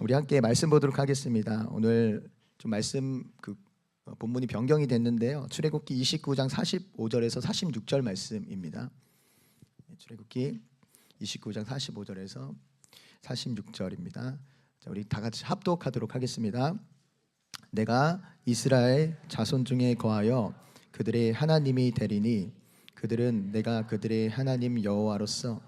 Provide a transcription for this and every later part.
우리 함께 말씀 보도록 하겠습니다. 오늘 좀 말씀 본문이 변경이 됐는데요. 출애굽기 29장 45절에서 46절 말씀입니다. 출애굽기 29장 45절에서 46절입니다. 자, 우리 다 같이 합독하도록 하겠습니다. 내가 이스라엘 자손 중에 거하여 그들의 하나님이 되리니 그들은 내가 그들의 하나님 여호와로서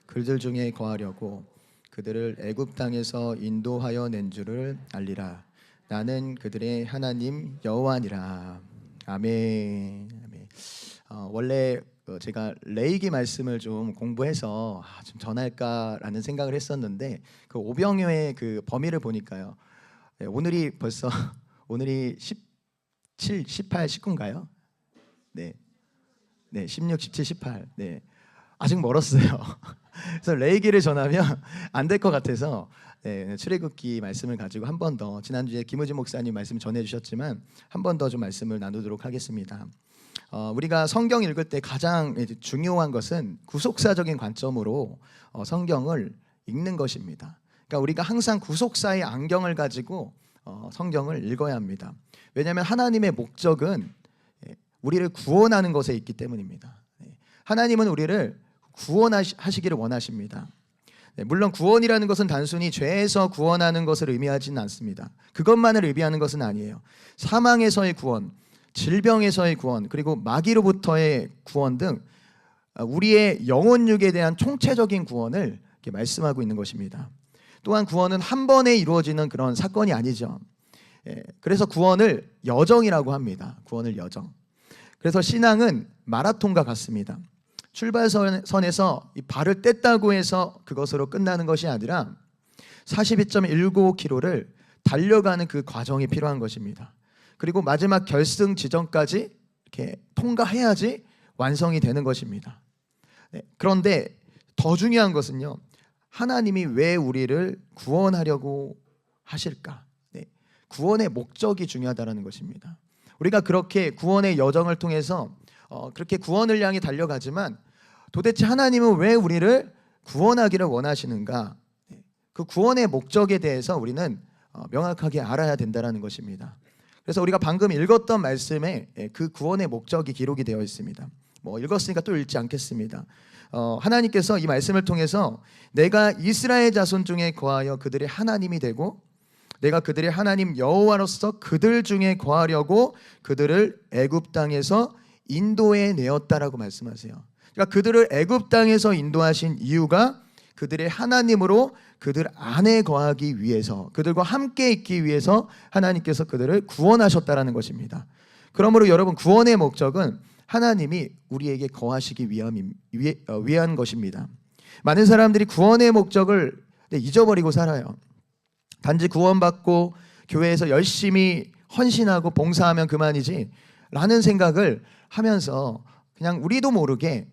그들 중에 거하려고 그들을 애굽 땅에서 인도하여 낸 줄을 알리라. 나는 그들의 하나님 여호와니라. 아멘. 아멘. 원래 제가 레위기 말씀을 좀 공부해서 좀 전할까라는 생각을 했었는데 그 오병이어의 그 범위를 보니까요. 오늘이 벌써 오늘이 17, 18, 19인가요? 네, 16, 17, 18. 네, 아직 멀었어요. 그래서 레위기를 전하면 안 될 것 같아서 출애굽기 말씀을 가지고 한 번 더, 지난주에 김우진 목사님 말씀 전해주셨지만 한 번 더 좀 말씀을 나누도록 하겠습니다. 우리가 성경 읽을 때 가장 중요한 것은 구속사적인 관점으로 성경을 읽는 것입니다. 그러니까 우리가 항상 구속사의 안경을 가지고 성경을 읽어야 합니다. 왜냐하면 하나님의 목적은 우리를 구원하는 것에 있기 때문입니다. 하나님은 우리를 구원하시기를 원하십니다. 물론 구원이라는 것은 단순히 죄에서 구원하는 것을 의미하지는 않습니다. 그것만을 의미하는 것은 아니에요. 사망에서의 구원, 질병에서의 구원, 그리고 마귀로부터의 구원 등 우리의 영혼육에 대한 총체적인 구원을 이렇게 말씀하고 있는 것입니다. 또한 구원은 한 번에 이루어지는 그런 사건이 아니죠. 그래서 구원을 여정이라고 합니다. 구원을 여정. 그래서 신앙은 마라톤과 같습니다. 출발선에서 발을 뗐다고 해서 그것으로 끝나는 것이 아니라 42.19km를 달려가는 그 과정이 필요한 것입니다. 그리고 마지막 결승 지점까지 이렇게 통과해야지 완성이 되는 것입니다. 그런데 더 중요한 것은요, 하나님이 왜 우리를 구원하려고 하실까? 구원의 목적이 중요하다는 것입니다. 우리가 그렇게 구원의 여정을 통해서 그렇게 구원을 향해 달려가지만 도대체 하나님은 왜 우리를 구원하기를 원하시는가? 그 구원의 목적에 대해서 우리는 명확하게 알아야 된다는 것입니다. 그래서 우리가 방금 읽었던 말씀에 그 구원의 목적이 기록이 되어 있습니다. 읽었으니까 또 읽지 않겠습니다. 하나님께서 이 말씀을 통해서 내가 이스라엘 자손 중에 거하여 그들의 하나님이 되고 내가 그들의 하나님 여호와로서 그들 중에 거하려고 그들을 애굽 땅에서 인도해 내었다라고 말씀하세요. 그러니까 그들을 애굽 땅에서 인도하신 이유가 그들의 하나님으로 그들 안에 거하기 위해서, 그들과 함께 있기 위해서 하나님께서 그들을 구원하셨다라는 것입니다. 그러므로 여러분, 구원의 목적은 하나님이 우리에게 거하시기 위한 것입니다. 많은 사람들이 구원의 목적을 잊어버리고 살아요. 단지 구원받고 교회에서 열심히 헌신하고 봉사하면 그만이지 라는 생각을 하면서 그냥 우리도 모르게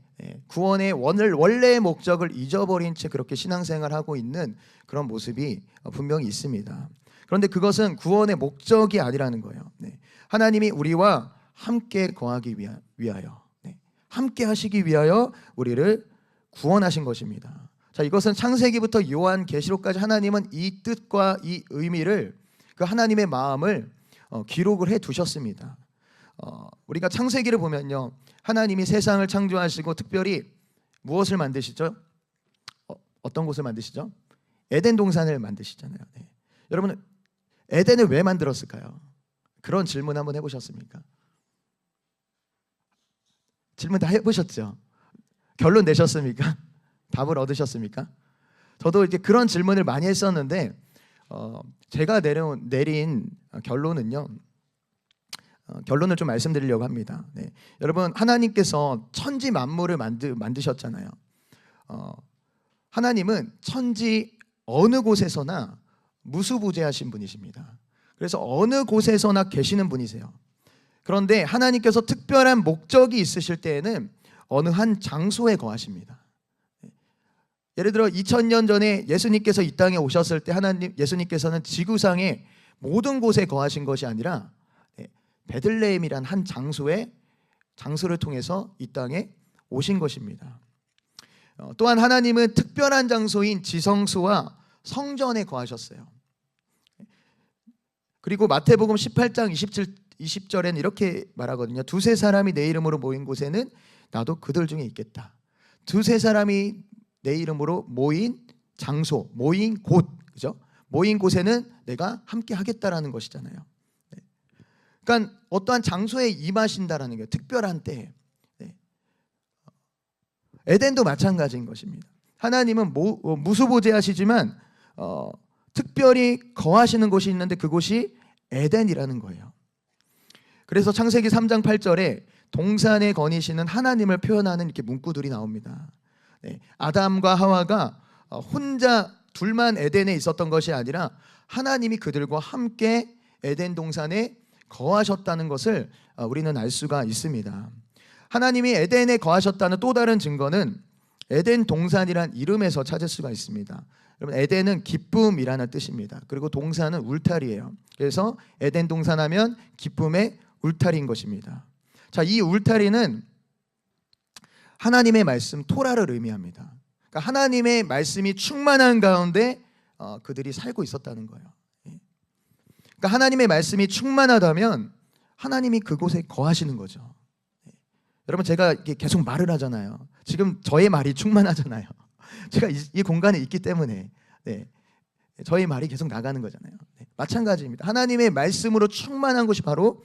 구원의 원래의 목적을 잊어버린 채 그렇게 신앙생활하고 있는 그런 모습이 분명히 있습니다. 그런데 그것은 구원의 목적이 아니라는 거예요. 하나님이 우리와 함께 거하기 위하여, 함께 하시기 위하여 우리를 구원하신 것입니다. 자, 이것은 창세기부터 요한계시록까지 하나님은 이 뜻과 이 의미를, 그 하나님의 마음을 기록을 해 두셨습니다. 우리가 창세기를 보면요, 하나님이 세상을 창조하시고 특별히 무엇을 만드시죠? 어떤 곳을 만드시죠? 에덴 동산을 만드시잖아요. 여러분, 에덴을 왜 만들었을까요? 그런 질문 한번 해보셨습니까? 질문 다 해보셨죠? 결론 내셨습니까? 답을 얻으셨습니까? 저도 이제 그런 질문을 많이 했었는데 제가 내린 결론은요, 결론을 좀 말씀드리려고 합니다. 여러분, 하나님께서 천지 만물을 만드셨잖아요. 하나님은 천지 어느 곳에서나 무수부재하신 분이십니다. 그래서 어느 곳에서나 계시는 분이세요. 그런데 하나님께서 특별한 목적이 있으실 때에는 어느 한 장소에 거하십니다. 예를 들어 2000년 전에 예수님께서 이 땅에 오셨을 때 예수님께서는 지구상의 모든 곳에 거하신 것이 아니라 베들레헴이란 한 장소를 통해서 이 땅에 오신 것입니다. 또한 하나님은 특별한 장소인 지성소와 성전에 거하셨어요. 그리고 마태복음 18장 20절에는 이렇게 말하거든요. 두세 사람이 내 이름으로 모인 곳에는 나도 그들 중에 있겠다. 두세 사람이 내 이름으로 모인 장소, 모인 곳, 그죠? 모인 곳에는 내가 함께 하겠다라는 것이잖아요. 네. 그러니까 어떠한 장소에 임하신다라는 게 특별한 때. 네. 에덴도 마찬가지인 것입니다. 하나님은 무수보재하시지만 특별히 거하시는 곳이 있는데 그곳이 에덴이라는 거예요. 그래서 창세기 3장 8절에 동산에 거니시는 하나님을 표현하는 이렇게 문구들이 나옵니다. 네. 아담과 하와가 혼자 둘만 에덴에 있었던 것이 아니라 하나님이 그들과 함께 에덴 동산에 거하셨다는 것을 우리는 알 수가 있습니다. 하나님이 에덴에 거하셨다는 또 다른 증거는 에덴 동산이란 이름에서 찾을 수가 있습니다. 여러분, 에덴은 기쁨이라는 뜻입니다. 그리고 동산은 울타리예요. 그래서 에덴 동산하면 기쁨의 울타리인 것입니다. 자, 이 울타리는 하나님의 말씀 토라를 의미합니다. 그러니까 하나님의 말씀이 충만한 가운데 그들이 살고 있었다는 거예요. 그러니까 하나님의 말씀이 충만하다면 하나님이 그곳에 거하시는 거죠. 여러분, 제가 계속 말을 하잖아요. 지금 저의 말이 충만하잖아요. 제가 이 공간에 있기 때문에 네, 저의 말이 계속 나가는 거잖아요. 네, 마찬가지입니다. 하나님의 말씀으로 충만한 곳이 바로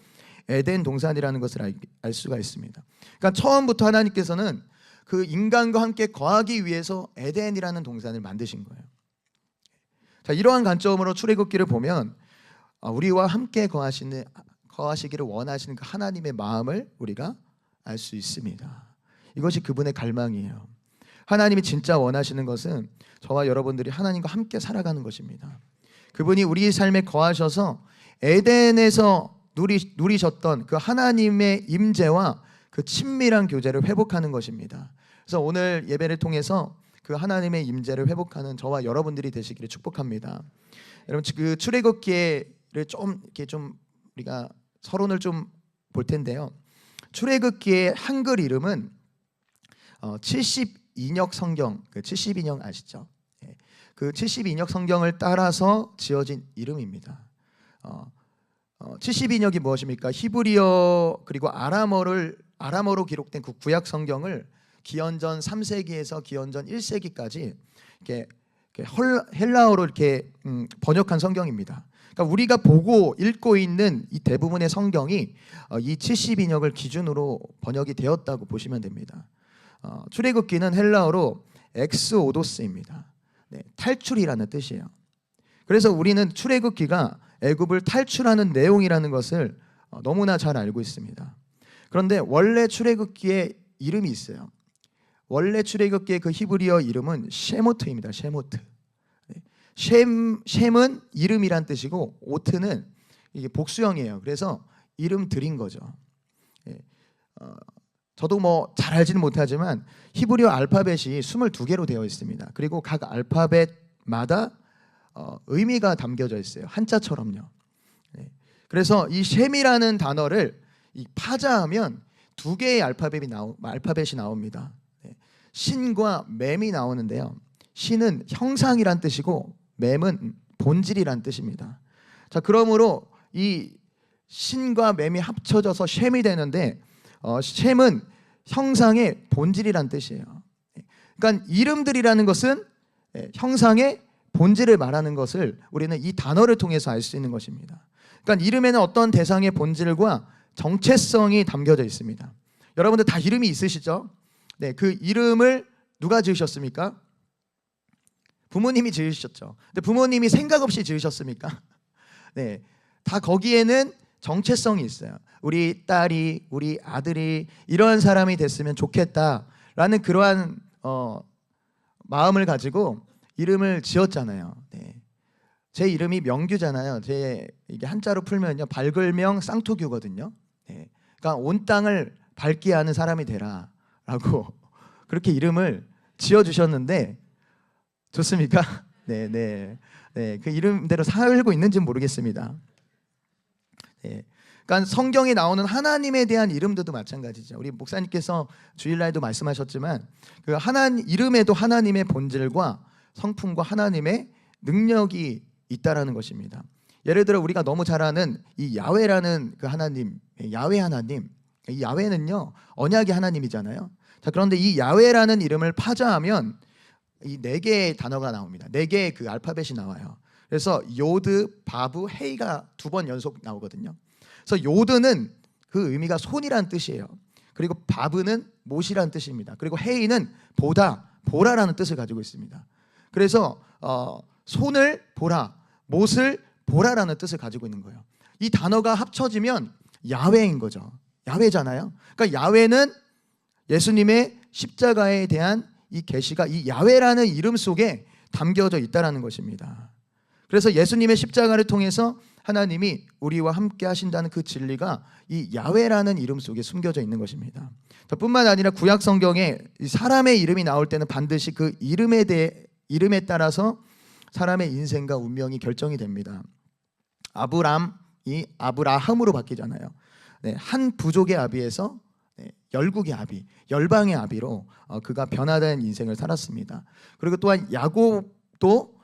에덴 동산이라는 것을 알 수가 있습니다. 그러니까 처음부터 하나님께서는 그 인간과 함께 거하기 위해서 에덴이라는 동산을 만드신 거예요. 자, 이러한 관점으로 출애굽기를 보면 우리와 함께 거하시기를 원하시는 그 하나님의 마음을 우리가 알 수 있습니다. 이것이 그분의 갈망이에요. 하나님이 진짜 원하시는 것은 저와 여러분들이 하나님과 함께 살아가는 것입니다. 그분이 우리 삶에 거하셔서 에덴에서 누리셨던 그 하나님의 임재와 그 친밀한 교제를 회복하는 것입니다. 그래서 오늘 예배를 통해서 그 하나님의 임재를 회복하는 저와 여러분들이 되시기를 축복합니다. 여러분, 그 출애굽기를 좀 우리가 서론을 좀 볼 텐데요. 출애굽기의 한글 이름은 72역 성경, 그 72역 아시죠? 그 72역 성경을 따라서 지어진 이름입니다. 72역이 무엇입니까? 히브리어 그리고 아람어로 기록된 그 구약 성경을 기원전 3세기에서 기원전 1세기까지 이렇게 헬라어로 이렇게 번역한 성경입니다. 그러니까 우리가 보고 읽고 있는 이 대부분의 성경이 이 72역을 기준으로 번역이 되었다고 보시면 됩니다. 출애굽기는 헬라어로 엑스오도스입니다. 네, 탈출이라는 뜻이에요. 그래서 우리는 출애굽기가 애굽을 탈출하는 내용이라는 것을 너무나 잘 알고 있습니다. 그런데 원래 출애굽기에 이름이 있어요. 원래 출애굽기의 그 히브리어 이름은 셰모트입니다. 셰모트. 셴은 이름이란 뜻이고 오트는 이게 복수형이에요. 그래서 이름 드린 거죠. 저도 뭐 잘 알지는 못하지만 히브리어 알파벳이 22개로 되어 있습니다. 그리고 각 알파벳마다 의미가 담겨져 있어요. 한자처럼요. 그래서 이 셈이라는 단어를 파자하면 두 개의 알파벳이 나옵니다. 신과 맴이 나오는데요. 신은 형상이란 뜻이고 맴은 본질이란 뜻입니다. 자, 그러므로 이 신과 맴이 합쳐져서 셈이 되는데 셈은 형상의 본질이란 뜻이에요. 그러니까 이름들이라는 것은 형상의 본질을 말하는 것을 우리는 이 단어를 통해서 알 수 있는 것입니다. 그러니까 이름에는 어떤 대상의 본질과 정체성이 담겨져 있습니다. 여러분들 다 이름이 있으시죠? 네, 그 이름을 누가 지으셨습니까? 부모님이 지으셨죠. 근데 부모님이 생각 없이 지으셨습니까? 네, 다 거기에는 정체성이 있어요. 우리 딸이, 우리 아들이 이런 사람이 됐으면 좋겠다라는 그러한 마음을 가지고 이름을 지었잖아요. 네. 제 이름이 명규잖아요. 이게 한자로 풀면요, 발글명 쌍투규거든요. 네. 그러니까 온 땅을 밝게 하는 사람이 되라라고 그렇게 이름을 지어주셨는데 좋습니까? 네, 네, 네. 그 이름대로 살고 있는지는 모르겠습니다. 네. 그러니까 성경에 나오는 하나님에 대한 이름들도 마찬가지죠. 우리 목사님께서 주일날도 말씀하셨지만 그 이름에도 하나님의 본질과 성품과 하나님의 능력이 있다라는 것입니다. 예를 들어 우리가 너무 잘 아는 이 야훼라는 그 하나님, 야훼 하나님, 이 야훼는요 언약의 하나님이잖아요. 자, 그런데 이 야훼라는 이름을 파자하면 이 네 개의 단어가 나옵니다. 네 개의 그 알파벳이 나와요. 그래서 요드, 바브, 헤이가 두 번 연속 나오거든요. 그래서 요드는 그 의미가 손이란 뜻이에요. 그리고 바브는 못이란 뜻입니다. 그리고 헤이는 보다, 보라라는 뜻을 가지고 있습니다. 그래서 손을 보라, 못을 보라라는 뜻을 가지고 있는 거예요. 이 단어가 합쳐지면 야훼인 거죠. 야훼잖아요. 그러니까 야훼는 예수님의 십자가에 대한 이 계시가 이 야훼라는 이름 속에 담겨져 있다라는 것입니다. 그래서 예수님의 십자가를 통해서 하나님이 우리와 함께 하신다는 그 진리가 이 야훼라는 이름 속에 숨겨져 있는 것입니다. 뿐만 아니라 구약 성경에 사람의 이름이 나올 때는 반드시 그 이름에 따라서 사람의 인생과 운명이 결정이 됩니다. 아브람이 아브라함으로 바뀌잖아요. 네, 한 부족의 아비에서 열국의 아비, 열방의 아비로 그가 변화된 인생을 살았습니다. 그리고 또한 야곱도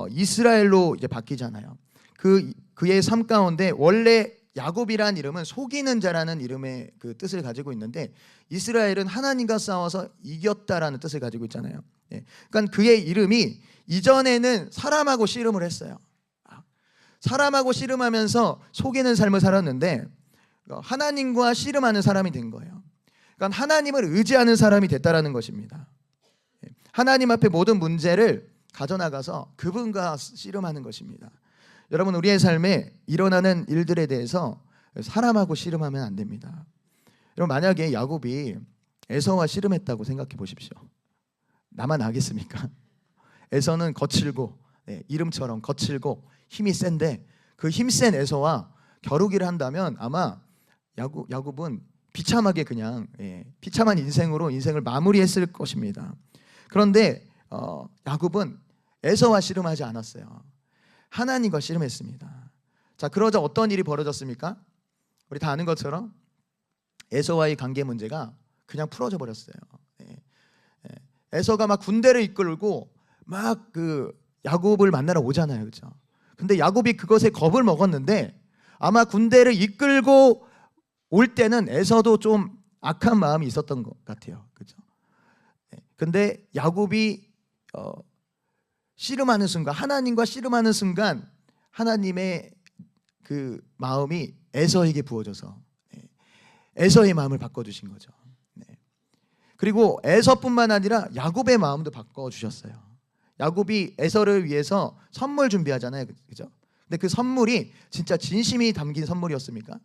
이스라엘로 이제 바뀌잖아요. 그의 삶 가운데 원래 야곱이라는 이름은 속이는 자라는 이름의 그 뜻을 가지고 있는데 이스라엘은 하나님과 싸워서 이겼다라는 뜻을 가지고 있잖아요. 그러니까 그의 이름이 이전에는 사람하고 씨름을 했어요. 사람하고 씨름하면서 속이는 삶을 살았는데 하나님과 씨름하는 사람이 된 거예요. 그러니까 하나님을 의지하는 사람이 됐다라는 것입니다. 하나님 앞에 모든 문제를 가져나가서 그분과 씨름하는 것입니다. 여러분, 우리의 삶에 일어나는 일들에 대해서 사람하고 씨름하면 안 됩니다. 여러분, 만약에 야곱이 에서와 씨름했다고 생각해 보십시오. 나만 아겠습니까? 에서는 거칠고 이름처럼 거칠고 힘이 센데 그 힘센 에서와 겨루기를 한다면 아마 야곱은 비참하게 그냥 비참한 인생으로 인생을 마무리했을 것입니다. 그런데 야곱은 에서와 씨름하지 않았어요. 하나님과 씨름했습니다. 자, 그러자 어떤 일이 벌어졌습니까? 우리 다 아는 것처럼 에서와의 관계 문제가 그냥 풀어져 버렸어요. 에서가 막 군대를 이끌고 막 그 야곱을 만나러 오잖아요, 그렇죠? 근데 야곱이 그것에 겁을 먹었는데 아마 군대를 이끌고 올 때는 에서도 좀 악한 마음이 있었던 것 같아요, 그렇죠? 근데 야곱이 씨름하는 순간, 하나님과 씨름하는 순간 하나님의 그 마음이 에서에게 부어져서 에서의 마음을 바꿔주신 거죠. 그리고 에서뿐만 아니라 야곱의 마음도 바꿔주셨어요. 야곱이 에서를 위해서 선물 준비하잖아요, 그죠? 근데 그 선물이 진짜 진심이 담긴 선물이었습니까?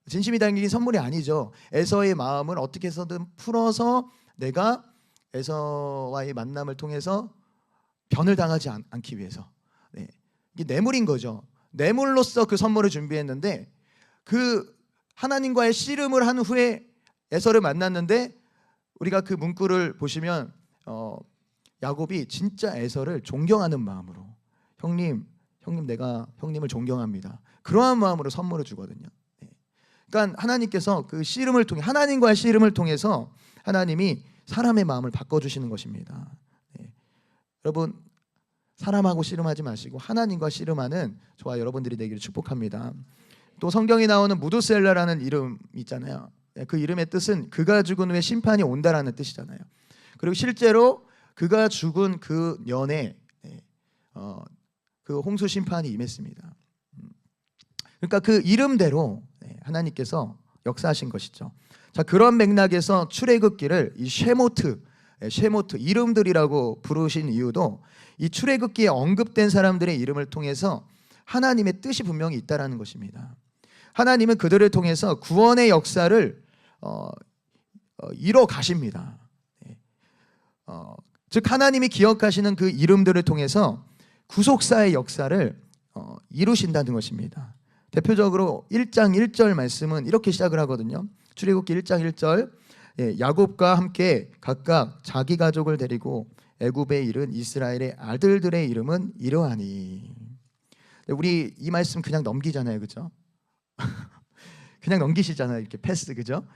진심이 담긴 선물이 아니죠. 에서의 마음을 어떻게 해서든 풀어서 내가 에서와의 만남을 통해서 변을 당하지 않기 위해서 이게 뇌물인 거죠. 뇌물로서 그 선물을 준비했는데 그 하나님과의 씨름을 한 후에 에서를 만났는데 우리가 그 문구를 보시면 야곱이 진짜 에서를 존경하는 마음으로 형님 내가 형님을 존경합니다. 그러한 마음으로 선물을 주거든요. 그러니까 하나님께서 그 씨름을 통해 하나님과의 씨름을 통해서 하나님이 사람의 마음을 바꿔주시는 것입니다. 여러분, 사람하고 씨름하지 마시고 하나님과 씨름하는 저와 여러분들이 되기를 축복합니다. 또 성경에 나오는 무드셀라라는 이름 있잖아요. 그 이름의 뜻은 그가 죽은 후에 심판이 온다라는 뜻이잖아요. 그리고 실제로 그가 죽은 그 년에 그 홍수 심판이 임했습니다. 그러니까 그 이름대로 하나님께서 역사하신 것이죠. 자, 그런 맥락에서 출애굽기를 이 쉐모트 이름들이라고 부르신 이유도 이 출애굽기에 언급된 사람들의 이름을 통해서 하나님의 뜻이 분명히 있다라는 것입니다. 하나님은 그들을 통해서 구원의 역사를 이뤄 가십니다. 즉 하나님이 기억하시는 그 이름들을 통해서 구속사의 역사를 이루신다는 것입니다. 대표적으로 1장 1절 말씀은 이렇게 시작을 하거든요. 출애굽기 1장 1절 야곱과 함께 각각 자기 가족을 데리고 애굽에 이른 이스라엘의 아들들의 이름은 이러하니. 우리 이 말씀 그냥 넘기잖아요, 그죠? 그냥 넘기시잖아요, 이렇게 패스, 그죠?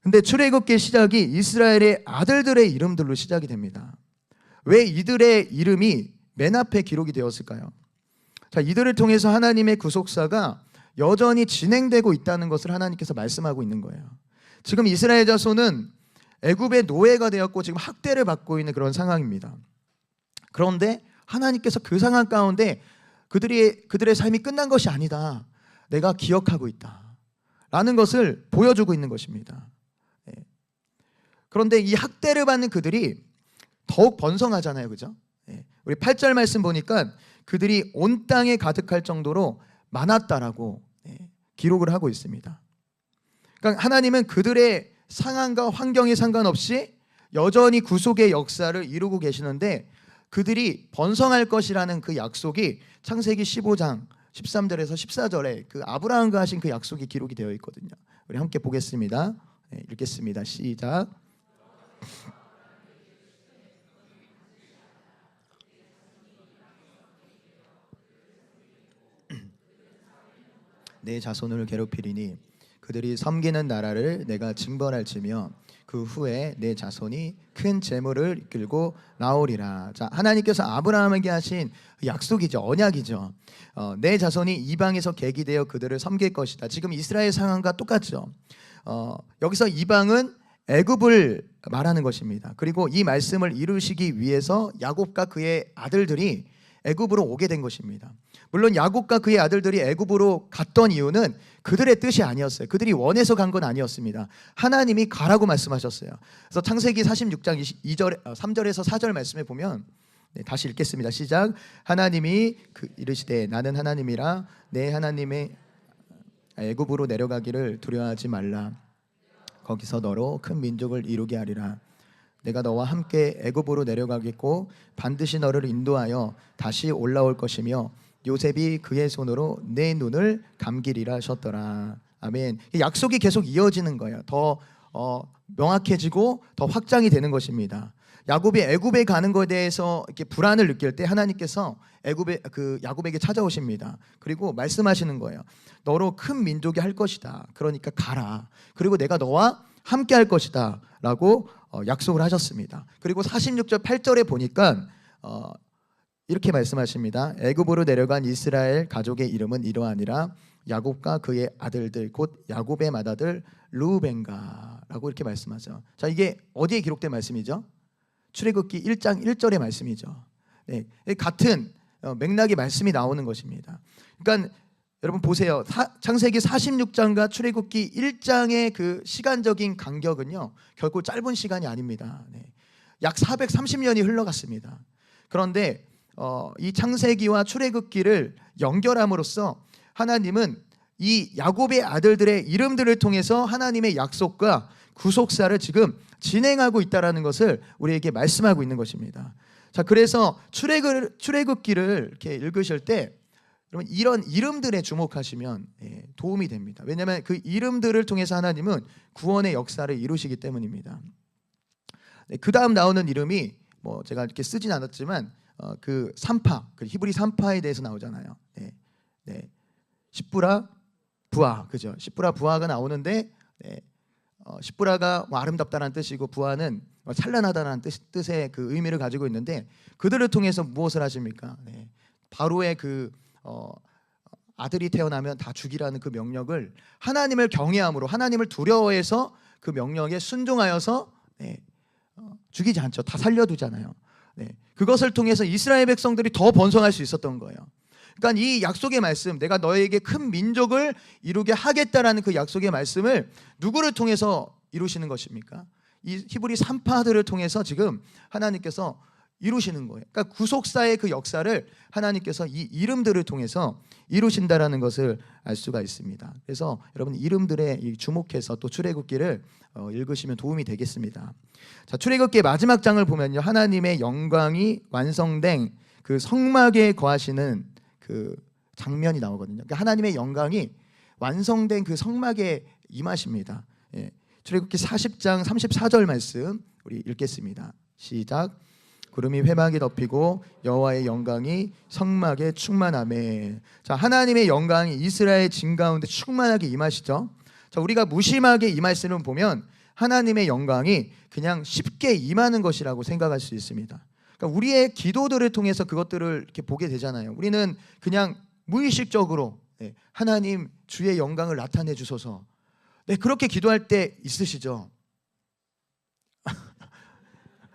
근데 출애굽기의 시작이 이스라엘의 아들들의 이름들로 시작이 됩니다. 왜 이들의 이름이 맨 앞에 기록이 되었을까요? 자, 이들을 통해서 하나님의 구속사가 여전히 진행되고 있다는 것을 하나님께서 말씀하고 있는 거예요. 지금 이스라엘 자손은 애굽의 노예가 되었고 지금 학대를 받고 있는 그런 상황입니다. 그런데 하나님께서 그 상황 가운데 그들의 삶이 끝난 것이 아니다. 내가 기억하고 있다. 라는 것을 보여주고 있는 것입니다. 그런데 이 학대를 받는 그들이 더욱 번성하잖아요. 그죠? 우리 8절 말씀 보니까 그들이 온 땅에 가득할 정도로 많았다라고 기록을 하고 있습니다. 그러니까 하나님은 그들의 상황과 환경에 상관없이 여전히 구속의 역사를 이루고 계시는데 그들이 번성할 것이라는 그 약속이 창세기 15장 13절에서 14절에 그 아브라함과 하신 그 약속이 기록이 되어 있거든요. 우리 함께 보겠습니다. 읽겠습니다. 시작. 내 자손을 괴롭히리니 그들이 섬기는 나라를 내가 징벌할지며 그 후에 내 자손이 큰 재물을 이끌고 나오리라. 자, 하나님께서 아브라함에게 하신 약속이죠. 언약이죠. 내 자손이 이방에서 객이 되어 그들을 섬길 것이다. 지금 이스라엘 상황과 똑같죠. 여기서 이방은 애굽을 말하는 것입니다. 그리고 이 말씀을 이루시기 위해서 야곱과 그의 아들들이 애굽으로 오게 된 것입니다. 물론 야곱과 그의 아들들이 애굽으로 갔던 이유는 그들의 뜻이 아니었어요. 그들이 원해서 간 건 아니었습니다. 하나님이 가라고 말씀하셨어요. 그래서 창세기 46장 3절에서 4절 말씀에 보면 다시 읽겠습니다. 시작. 하나님이 이르시되 나는 하나님이라 내 하나님의 애굽으로 내려가기를 두려워하지 말라. 거기서 너로 큰 민족을 이루게 하리라. 내가 너와 함께 애굽으로 내려가겠고 반드시 너를 인도하여 다시 올라올 것이며 요셉이 그의 손으로 내 눈을 감기리라 하셨더라. 아멘. 약속이 계속 이어지는 거예요. 더 명확해지고 더 확장이 되는 것입니다. 야곱이 애굽에 가는 것에 대해서 이렇게 불안을 느낄 때 하나님께서 야곱에게 찾아오십니다. 그리고 말씀하시는 거예요. 너로 큰 민족이 할 것이다. 그러니까 가라. 그리고 내가 너와 함께 할 것이다. 라고 약속을 하셨습니다. 그리고 46절 8절에 보니까 이렇게 말씀하십니다. 애굽으로 내려간 이스라엘 가족의 이름은 이러하니라. 야곱과 그의 아들들 곧 야곱의 맏아들 르우벤가라고 이렇게 말씀하죠. 자, 이게 어디에 기록된 말씀이죠? 출애굽기 1장 1절의 말씀이죠. 네, 같은 맥락의 말씀이 나오는 것입니다. 그러니까 여러분 보세요. 창세기 46장과 출애굽기 1장의 그 시간적인 간격은요 결코 짧은 시간이 아닙니다. 네. 약 430년이 흘러갔습니다. 그런데 이 창세기와 출애굽기를 연결함으로써 하나님은 이 야곱의 아들들의 이름들을 통해서 하나님의 약속과 구속사를 지금 진행하고 있다는 것을 우리에게 말씀하고 있는 것입니다. 자, 그래서 출애굽기를 이렇게 읽으실 때 여러분 이런 이름들에 주목하시면 도움이 됩니다. 왜냐하면 그 이름들을 통해서 하나님은 구원의 역사를 이루시기 때문입니다. 그 다음 나오는 이름이 뭐 제가 이렇게 쓰진 않았지만 그 산파, 그 히브리 산파에 대해서 나오잖아요. 십브라 부하, 그죠? 십브라 부하가 나오는데 십브라가 뭐 아름답다라는 뜻이고 부하는 찬란하다는 뜻의 그 의미를 가지고 있는데 그들을 통해서 무엇을 하십니까? 바로의 그 아들이 태어나면 다 죽이라는 그 명령을 하나님을 경외함으로 하나님을 두려워해서 그 명령에 순종하여서 죽이지 않죠. 다 살려두잖아요. 그것을 통해서 이스라엘 백성들이 더 번성할 수 있었던 거예요. 그러니까 이 약속의 말씀, 내가 너에게 큰 민족을 이루게 하겠다라는 그 약속의 말씀을 누구를 통해서 이루시는 것입니까? 이 히브리 산파들을 통해서 지금 하나님께서 이루시는 거예요. 그러니까 구속사의 그 역사를 하나님께서 이 이름들을 통해서 이루신다라는 것을 알 수가 있습니다. 그래서 여러분 이름들에 주목해서 또 출애굽기를 읽으시면 도움이 되겠습니다. 자, 출애굽기의 마지막 장을 보면요, 하나님의 영광이 완성된 그 성막에 거하시는 그 장면이 나오거든요. 그러니까 하나님의 영광이 완성된 그 성막에 임하십니다. 출애굽기 40장 34절 말씀 우리 읽겠습니다. 시작. 구름이 회막에 덮이고 여호와의 영광이 성막에 충만하매. 자, 하나님의 영광이 이스라엘 진 가운데 충만하게 임하시죠. 자, 우리가 무심하게 이 말씀을 보면 하나님의 영광이 그냥 쉽게 임하는 것이라고 생각할 수 있습니다. 그러니까 우리의 기도들을 통해서 그것들을 이렇게 보게 되잖아요. 우리는 그냥 무의식적으로 하나님 주의 영광을 나타내 주소서. 그렇게 기도할 때 있으시죠?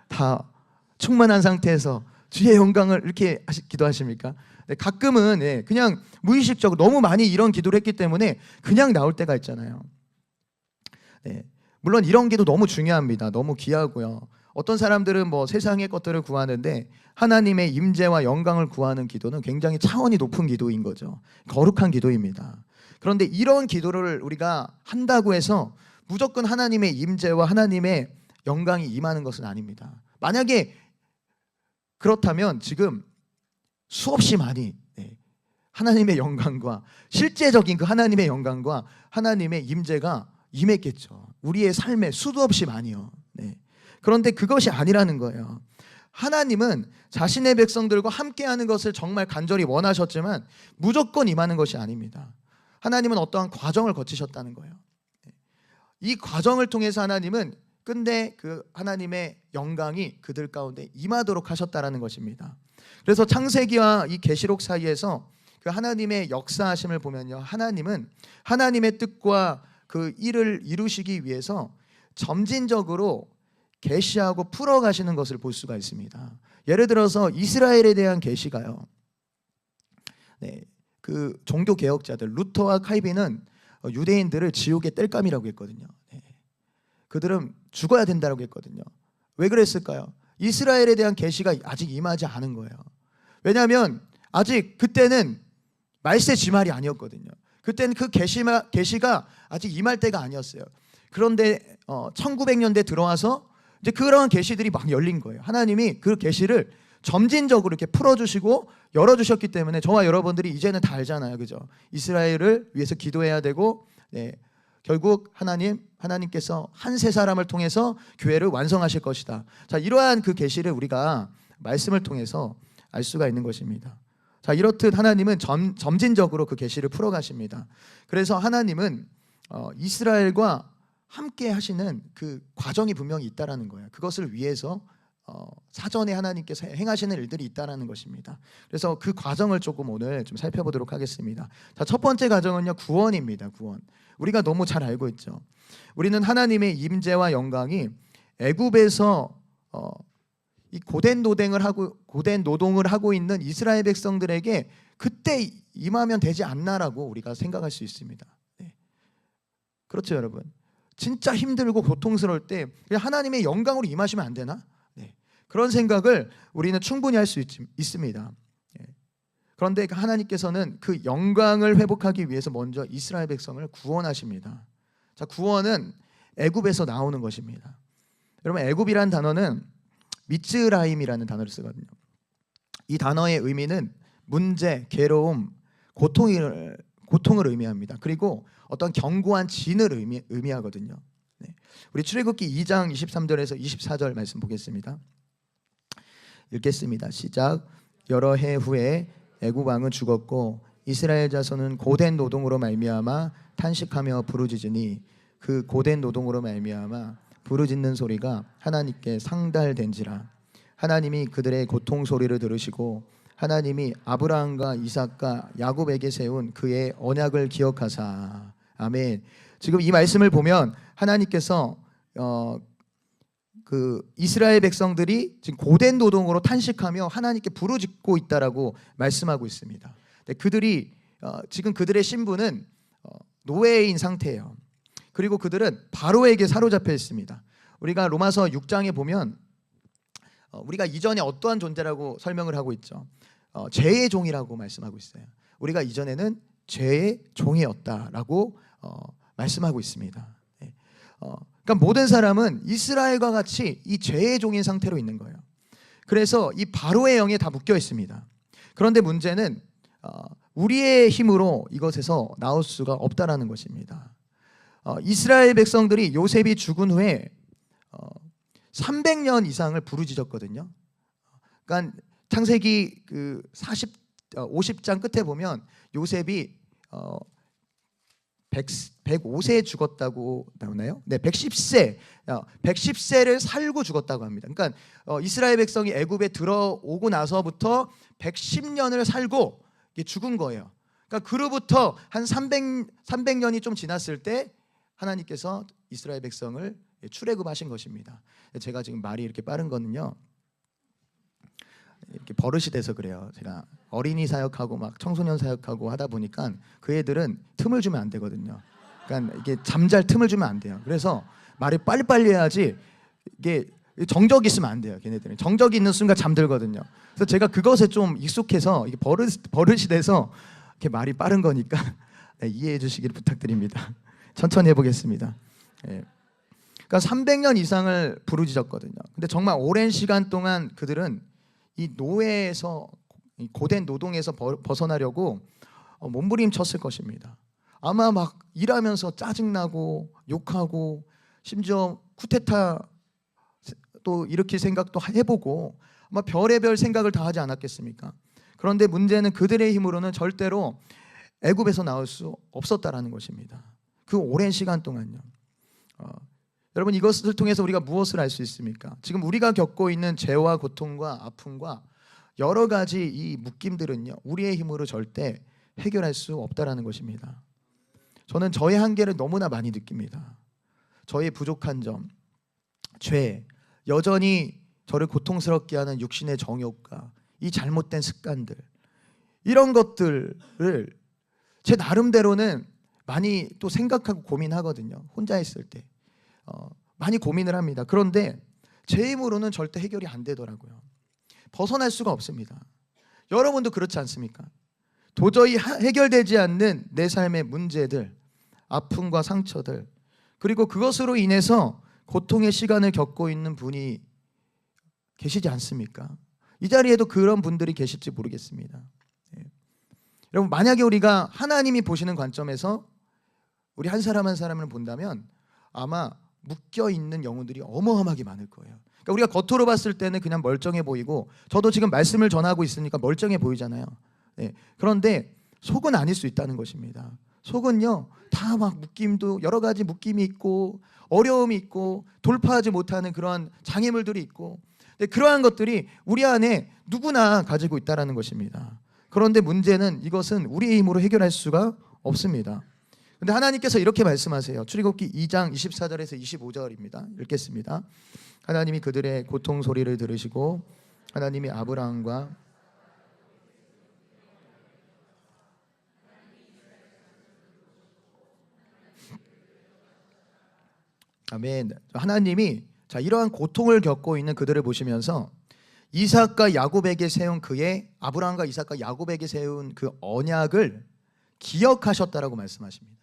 다 충만한 상태에서 주의 영광을 이렇게 기도하십니까? 가끔은 그냥 무의식적으로 너무 많이 이런 기도를 했기 때문에 그냥 나올 때가 있잖아요. 물론 이런 기도 너무 중요합니다. 너무 귀하고요. 어떤 사람들은 뭐 세상의 것들을 구하는데 하나님의 임재와 영광을 구하는 기도는 굉장히 차원이 높은 기도인 거죠. 거룩한 기도입니다. 그런데 이런 기도를 우리가 한다고 해서 무조건 하나님의 임재와 하나님의 영광이 임하는 것은 아닙니다. 만약에 그렇다면 지금 수없이 많이 하나님의 영광과 실제적인 그 하나님의 영광과 하나님의 임재가 임했겠죠. 우리의 삶에 수도 없이 많이요. 그런데 그것이 아니라는 거예요. 하나님은 자신의 백성들과 함께하는 것을 정말 간절히 원하셨지만 무조건 임하는 것이 아닙니다. 하나님은 어떠한 과정을 거치셨다는 거예요. 이 과정을 통해서 하나님은 끝내 그 하나님의 영광이 그들 가운데 임하도록 하셨다라는 것입니다. 그래서 창세기와 이 계시록 사이에서 그 하나님의 역사하심을 보면요, 하나님은 하나님의 뜻과 그 일을 이루시기 위해서 점진적으로 계시하고 풀어가시는 것을 볼 수가 있습니다. 예를 들어서 이스라엘에 대한 계시가요, 그 종교 개혁자들 루터와 칼빈은 유대인들을 지옥의 땔감이라고 했거든요. 그들은 죽어야 된다고 했거든요. 왜 그랬을까요? 이스라엘에 대한 계시가 아직 임하지 않은 거예요. 왜냐하면 아직 그때는 말세 지말이 아니었거든요. 그때는 그 계시가 아직 임할 때가 아니었어요. 그런데 1900년대 들어와서 이제 그런 계시들이 막 열린 거예요. 하나님이 그 계시를 점진적으로 이렇게 풀어주시고 열어주셨기 때문에 저와 여러분들이 이제는 다 알잖아요, 그죠? 이스라엘을 위해서 기도해야 되고, 결국 하나님께서 한 세 사람을 통해서 교회를 완성하실 것이다. 자, 이러한 그 계시를 우리가 말씀을 통해서 알 수가 있는 것입니다. 자, 이렇듯 하나님은 점진적으로 그 계시를 풀어가십니다. 그래서 하나님은 이스라엘과 함께 하시는 그 과정이 분명히 있다라는 거예요. 그것을 위해서 사전에 하나님께서 행하시는 일들이 있다라는 것입니다. 그래서 그 과정을 조금 오늘 좀 살펴보도록 하겠습니다. 자, 첫 번째 과정은요, 구원입니다. 구원. 우리가 너무 잘 알고 있죠. 우리는 하나님의 임재와 영광이 애굽에서 이 고된 노동을 하고 있는 이스라엘 백성들에게 그때 임하면 되지 않나라고 우리가 생각할 수 있습니다. 그렇죠, 여러분. 진짜 힘들고 고통스러울 때 그냥 하나님의 영광으로 임하시면 안 되나? 그런 생각을 우리는 충분히 할 수 있습니다. 그런데 하나님께서는 그 영광을 회복하기 위해서 먼저 이스라엘 백성을 구원하십니다. 자, 구원은 애굽에서 나오는 것입니다. 여러분, 애굽이라는 단어는 미츠라임이라는 단어를 쓰거든요. 이 단어의 의미는 문제, 괴로움, 고통을 의미합니다. 그리고 어떤 견고한 진을 의미하거든요. 우리 출애굽기 2장 23절에서 24절 말씀 보겠습니다. 읽겠습니다. 시작. 여러 해 후에 애굽 왕은 죽었고 이스라엘 자손은 고된 노동으로 말미암아 탄식하며 부르짖으니 그 고된 노동으로 말미암아 부르짖는 소리가 하나님께 상달된지라. 하나님이 그들의 고통 소리를 들으시고 하나님이 아브라함과 이삭과 야곱에게 세운 그의 언약을 기억하사. 아멘. 지금 이 말씀을 보면 하나님께서 그 이스라엘 백성들이 지금 고된 노동으로 탄식하며 하나님께 부르짖고 있다라고 말씀하고 있습니다. 그들이 지금 그들의 신분은 노예인 상태예요. 그리고 그들은 바로에게 사로잡혀 있습니다. 우리가 로마서 6장에 보면 우리가 이전에 어떠한 존재라고 설명을 하고 있죠. 죄의 종이라고 말씀하고 있어요. 우리가 이전에는 죄의 종이었다라고 말씀하고 있습니다. 그러니까 모든 사람은 이스라엘과 같이 이 죄의 종인 상태로 있는 거예요. 그래서 이 바로의 영에 다 묶여 있습니다. 그런데 문제는 우리의 힘으로 이것에서 나올 수가 없다라는 것입니다. 이스라엘 백성들이 요셉이 죽은 후에 300년 이상을 부르짖었거든요. 그러니까 창세기 그 50장 끝에 보면 요셉이 105세에 죽었다고 나오나요? 네, 110세를 살고 죽었다고 합니다. 그러니까 이스라엘 백성이 애굽에 들어오고 나서부터 110년을 살고 죽은 거예요. 그러니까 그로부터 한 300년이 좀 지났을 때 하나님께서 이스라엘 백성을 출애굽하신 것입니다. 제가 지금 말이 이렇게 빠른 거는요, 이렇게 버릇이 돼서 그래요. 제가 어린이 사역하고 막 청소년 사역하고 하다 보니까 그 애들은 틈을 주면 안 되거든요. 그러니까 이게 잠잘 틈을 주면 안 돼요. 그래서 말을 빨리빨리 해야지, 이게 정적이 있으면 안 돼요. 걔네들은 정적이 있는 순간 잠들거든요. 그래서 제가 그것에 좀 익숙해서 이게 버릇이 돼서 이렇게 말이 빠른 거니까 네, 이해해 주시기를 부탁드립니다. 천천히 해보겠습니다. 네. 그러니까 300년 이상을 부르짖었거든요. 근데 정말 오랜 시간 동안 그들은 이 노예에서, 고된 노동에서 벗어나려고 몸부림쳤을 것입니다. 아마 막 일하면서 짜증나고 욕하고 심지어 쿠데타 또 일으킬 생각도 해보고 아마 별의별 생각을 다 하지 않았겠습니까? 그런데 문제는 그들의 힘으로는 절대로 애굽에서 나올 수 없었다라는 것입니다. 그 오랜 시간 동안요. 여러분, 이것을 통해서 우리가 무엇을 알 수 있습니까? 지금 우리가 겪고 있는 죄와 고통과 아픔과 여러 가지 이 묶임들은요, 우리의 힘으로 절대 해결할 수 없다라는 것입니다. 저는 저의 한계를 너무나 많이 느낍니다. 저의 부족한 점, 죄, 여전히 저를 고통스럽게 하는 육신의 정욕과 이 잘못된 습관들, 이런 것들을 제 나름대로는 많이 또 생각하고 고민하거든요. 혼자 있을 때 많이 고민을 합니다. 그런데 제 힘으로는 절대 해결이 안 되더라고요. 벗어날 수가 없습니다. 여러분도 그렇지 않습니까? 도저히 해결되지 않는 내 삶의 문제들, 아픔과 상처들, 그리고 그것으로 인해서 고통의 시간을 겪고 있는 분이 계시지 않습니까? 이 자리에도 그런 분들이 계실지 모르겠습니다. 여러분, 만약에 우리가 하나님이 보시는 관점에서 우리 한 사람 한 사람을 본다면 아마 묶여있는 영혼들이 어마어마하게 많을 거예요. 그러니까 우리가 겉으로 봤을 때는 그냥 멀쩡해 보이고, 저도 지금 말씀을 전하고 있으니까 멀쩡해 보이잖아요. 네. 그런데 속은 아닐 수 있다는 것입니다. 속은요, 다 막 묶임도 여러 가지 묶임이 있고 어려움이 있고 돌파하지 못하는 그런 장애물들이 있고, 그러한 것들이 우리 안에 누구나 가지고 있다는 것입니다. 그런데 문제는 이것은 우리의 힘으로 해결할 수가 없습니다. 근데 하나님께서 이렇게 말씀하세요. 출애굽기 2장 24절에서 25절입니다. 읽겠습니다. 하나님이 그들의 고통 소리를 들으시고 하나님이 아브라함과 아멘. 하나님이 이러한 고통을 겪고 있는 그들을 보시면서 이삭과 야곱에게 세운 그의, 아브라함과 이삭과 야곱에게 세운 그 언약을 기억하셨다라고 말씀하십니다.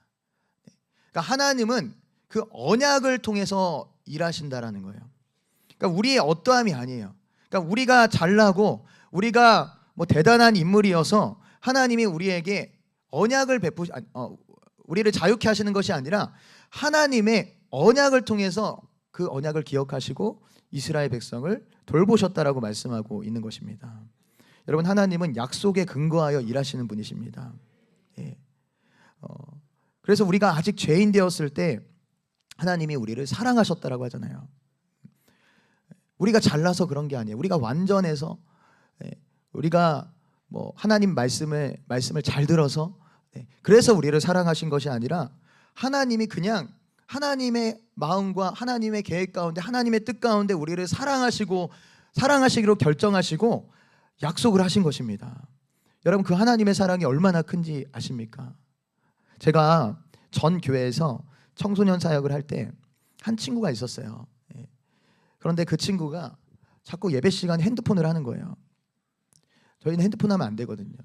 그러니까 하나님은 그 언약을 통해서 일하신다라는 거예요. 그러니까 우리의 어떠함이 아니에요. 그러니까 우리가 잘나고 우리가 뭐 대단한 인물이어서 하나님이 우리에게 언약을 우리를 자유케 하시는 것이 아니라 하나님의 언약을 통해서 그 언약을 기억하시고 이스라엘 백성을 돌보셨다라고 말씀하고 있는 것입니다. 여러분, 하나님은 약속에 근거하여 일하시는 분이십니다. 예. 그래서 우리가 아직 죄인 되었을 때 하나님이 우리를 사랑하셨다라고 하잖아요. 우리가 잘나서 그런 게 아니에요. 우리가 완전해서, 우리가 뭐 하나님 말씀을 잘 들어서, 그래서 우리를 사랑하신 것이 아니라 하나님이 그냥 하나님의 마음과 하나님의 계획 가운데, 하나님의 뜻 가운데 우리를 사랑하시기로 결정하시고 약속을 하신 것입니다. 여러분, 그 하나님의 사랑이 얼마나 큰지 아십니까? 제가 전 교회에서 청소년 사역을 할 때 한 친구가 있었어요. 그런데 그 친구가 자꾸 예배 시간에 핸드폰을 하는 거예요. 저희는 핸드폰 하면 안 되거든요.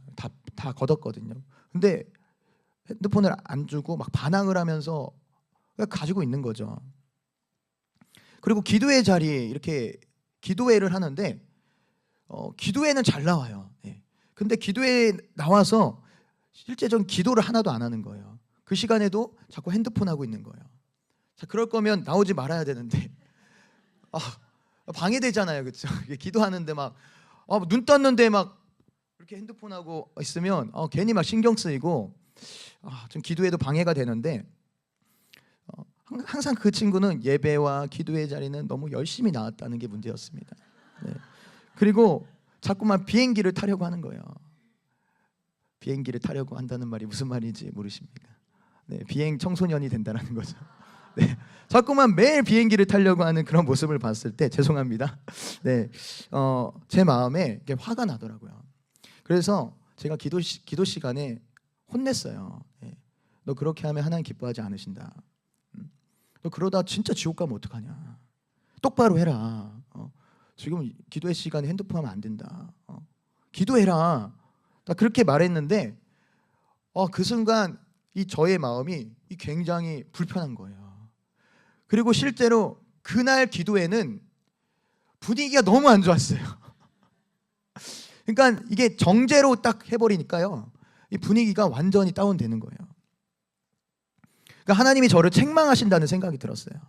다 걷었거든요. 근데 핸드폰을 안 주고 막 반항을 하면서 가지고 있는 거죠. 그리고 기도회 자리에 이렇게 기도회를 하는데 기도회는 잘 나와요. 근데 기도회에 나와서 실제 전 기도를 하나도 안 하는 거예요. 그 시간에도 자꾸 핸드폰 하고 있는 거예요. 자, 그럴 거면 나오지 말아야 되는데 방해되잖아요, 그렇죠? 기도하는데 막 눈 떴는데 막 이렇게 핸드폰 하고 있으면 괜히 막 신경 쓰이고, 좀 기도에도 방해가 되는데 항상 그 친구는 예배와 기도의 자리는 너무 열심히 나왔다는 게 문제였습니다. 네. 그리고 자꾸만 비행기를 타려고 하는 거예요. 비행기를 타려고 한다는 말이 무슨 말인지 모르십니까? 네, 비행 청소년이 된다는 거죠. 네, 자꾸만 매일 비행기를 타려고 하는 그런 모습을 봤을 때 죄송합니다. 네, 제 마음에 화가 나더라고요. 그래서 제가 기도 시간에 혼냈어요. 네, 너 그렇게 하면 하나님 기뻐하지 않으신다. 너 그러다 진짜 지옥 가면 어떡하냐. 똑바로 해라. 지금 기도의 시간에 핸드폰 하면 안 된다. 기도해라. 나 그렇게 말했는데 그 순간 이 저의 마음이 굉장히 불편한 거예요. 그리고 실제로 그날 기도에는 분위기가 너무 안 좋았어요. 그러니까 이게 정제로 딱 해버리니까요, 이 분위기가 완전히 다운되는 거예요. 그러니까 하나님이 저를 책망하신다는 생각이 들었어요.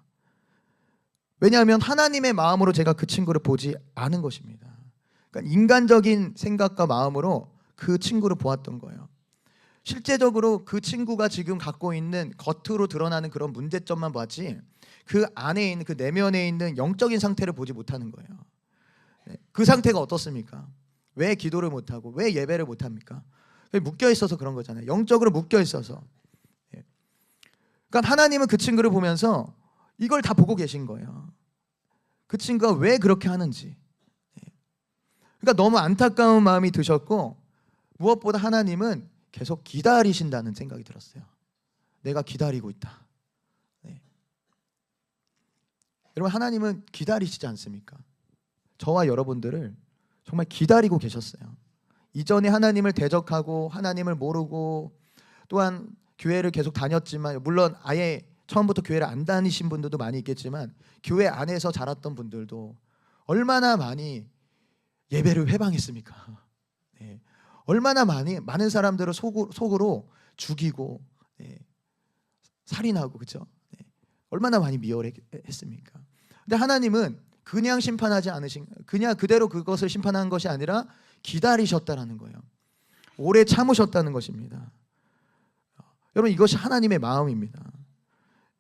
왜냐하면 하나님의 마음으로 제가 그 친구를 보지 않은 것입니다. 그러니까 인간적인 생각과 마음으로 그 친구를 보았던 거예요. 실제적으로 그 친구가 지금 갖고 있는 겉으로 드러나는 그런 문제점만 봤지 그 안에 있는 그 내면에 있는 영적인 상태를 보지 못하는 거예요. 그 상태가 어떻습니까? 왜 기도를 못하고 왜 예배를 못합니까? 묶여 있어서 그런 거잖아요. 영적으로 묶여 있어서. 그러니까 하나님은 그 친구를 보면서 이걸 다 보고 계신 거예요. 그 친구가 왜 그렇게 하는지. 그러니까 너무 안타까운 마음이 드셨고, 무엇보다 하나님은 계속 기다리신다는 생각이 들었어요. 내가 기다리고 있다. 네. 여러분, 하나님은 기다리시지 않습니까? 저와 여러분들을 정말 기다리고 계셨어요. 이전에 하나님을 대적하고 하나님을 모르고 또한 교회를 계속 다녔지만, 물론 아예 처음부터 교회를 안 다니신 분들도 많이 있겠지만 교회 안에서 자랐던 분들도 얼마나 많이 예배를 회방했습니까? 네. 얼마나 많은 사람들을 속으로 죽이고, 네. 살인하고, 그렇죠? 네. 얼마나 많이 미워했습니까? 근데 하나님은 그냥 심판하지 않으신, 그냥 그대로 그것을 심판한 것이 아니라 기다리셨다라는 거예요. 오래 참으셨다는 것입니다. 여러분, 이것이 하나님의 마음입니다.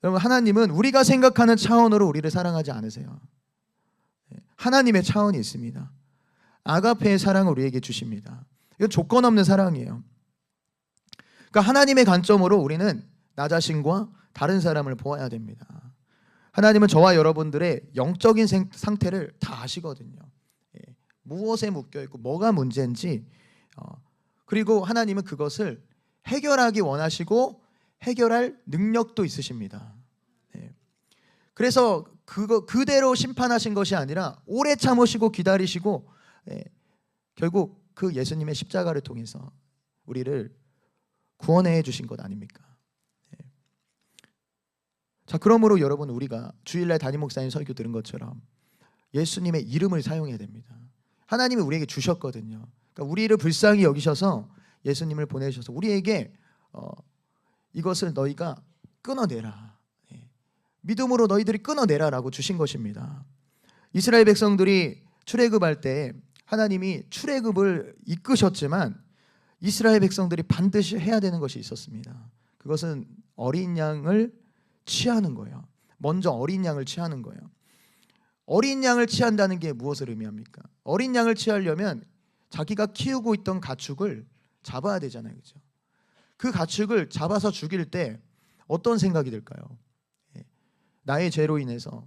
여러분, 하나님은 우리가 생각하는 차원으로 우리를 사랑하지 않으세요. 하나님의 차원이 있습니다. 아가페의 사랑을 우리에게 주십니다. 이건 조건 없는 사랑이에요. 그러니까 하나님의 관점으로 우리는 나 자신과 다른 사람을 보아야 됩니다. 하나님은 저와 여러분들의 영적인 상태를 다 아시거든요. 무엇에 묶여있고 뭐가 문제인지, 그리고 하나님은 그것을 해결하기 원하시고 해결할 능력도 있으십니다. 그래서 그대로 심판하신 것이 아니라 오래 참으시고 기다리시고, 결국 그 예수님의 십자가를 통해서 우리를 구원해 주신 것 아닙니까? 자, 그러므로 여러분, 우리가 주일날 담임 목사님 설교 들은 것처럼 예수님의 이름을 사용해야 됩니다. 하나님이 우리에게 주셨거든요. 그러니까 우리를 불쌍히 여기셔서 예수님을 보내셔서 우리에게 이것을 너희가 끊어내라, 믿음으로 너희들이 끊어내라라고 주신 것입니다. 이스라엘 백성들이 출애굽할 때 하나님이 출애굽을 이끄셨지만 이스라엘 백성들이 반드시 해야 되는 것이 있었습니다. 그것은 어린 양을 취하는 거예요. 먼저 어린 양을 취하는 거예요. 어린 양을 취한다는 게 무엇을 의미합니까? 어린 양을 취하려면 자기가 키우고 있던 가축을 잡아야 되잖아요, 그렇죠? 그 가축을 잡아서 죽일 때 어떤 생각이 들까요? 나의 죄로 인해서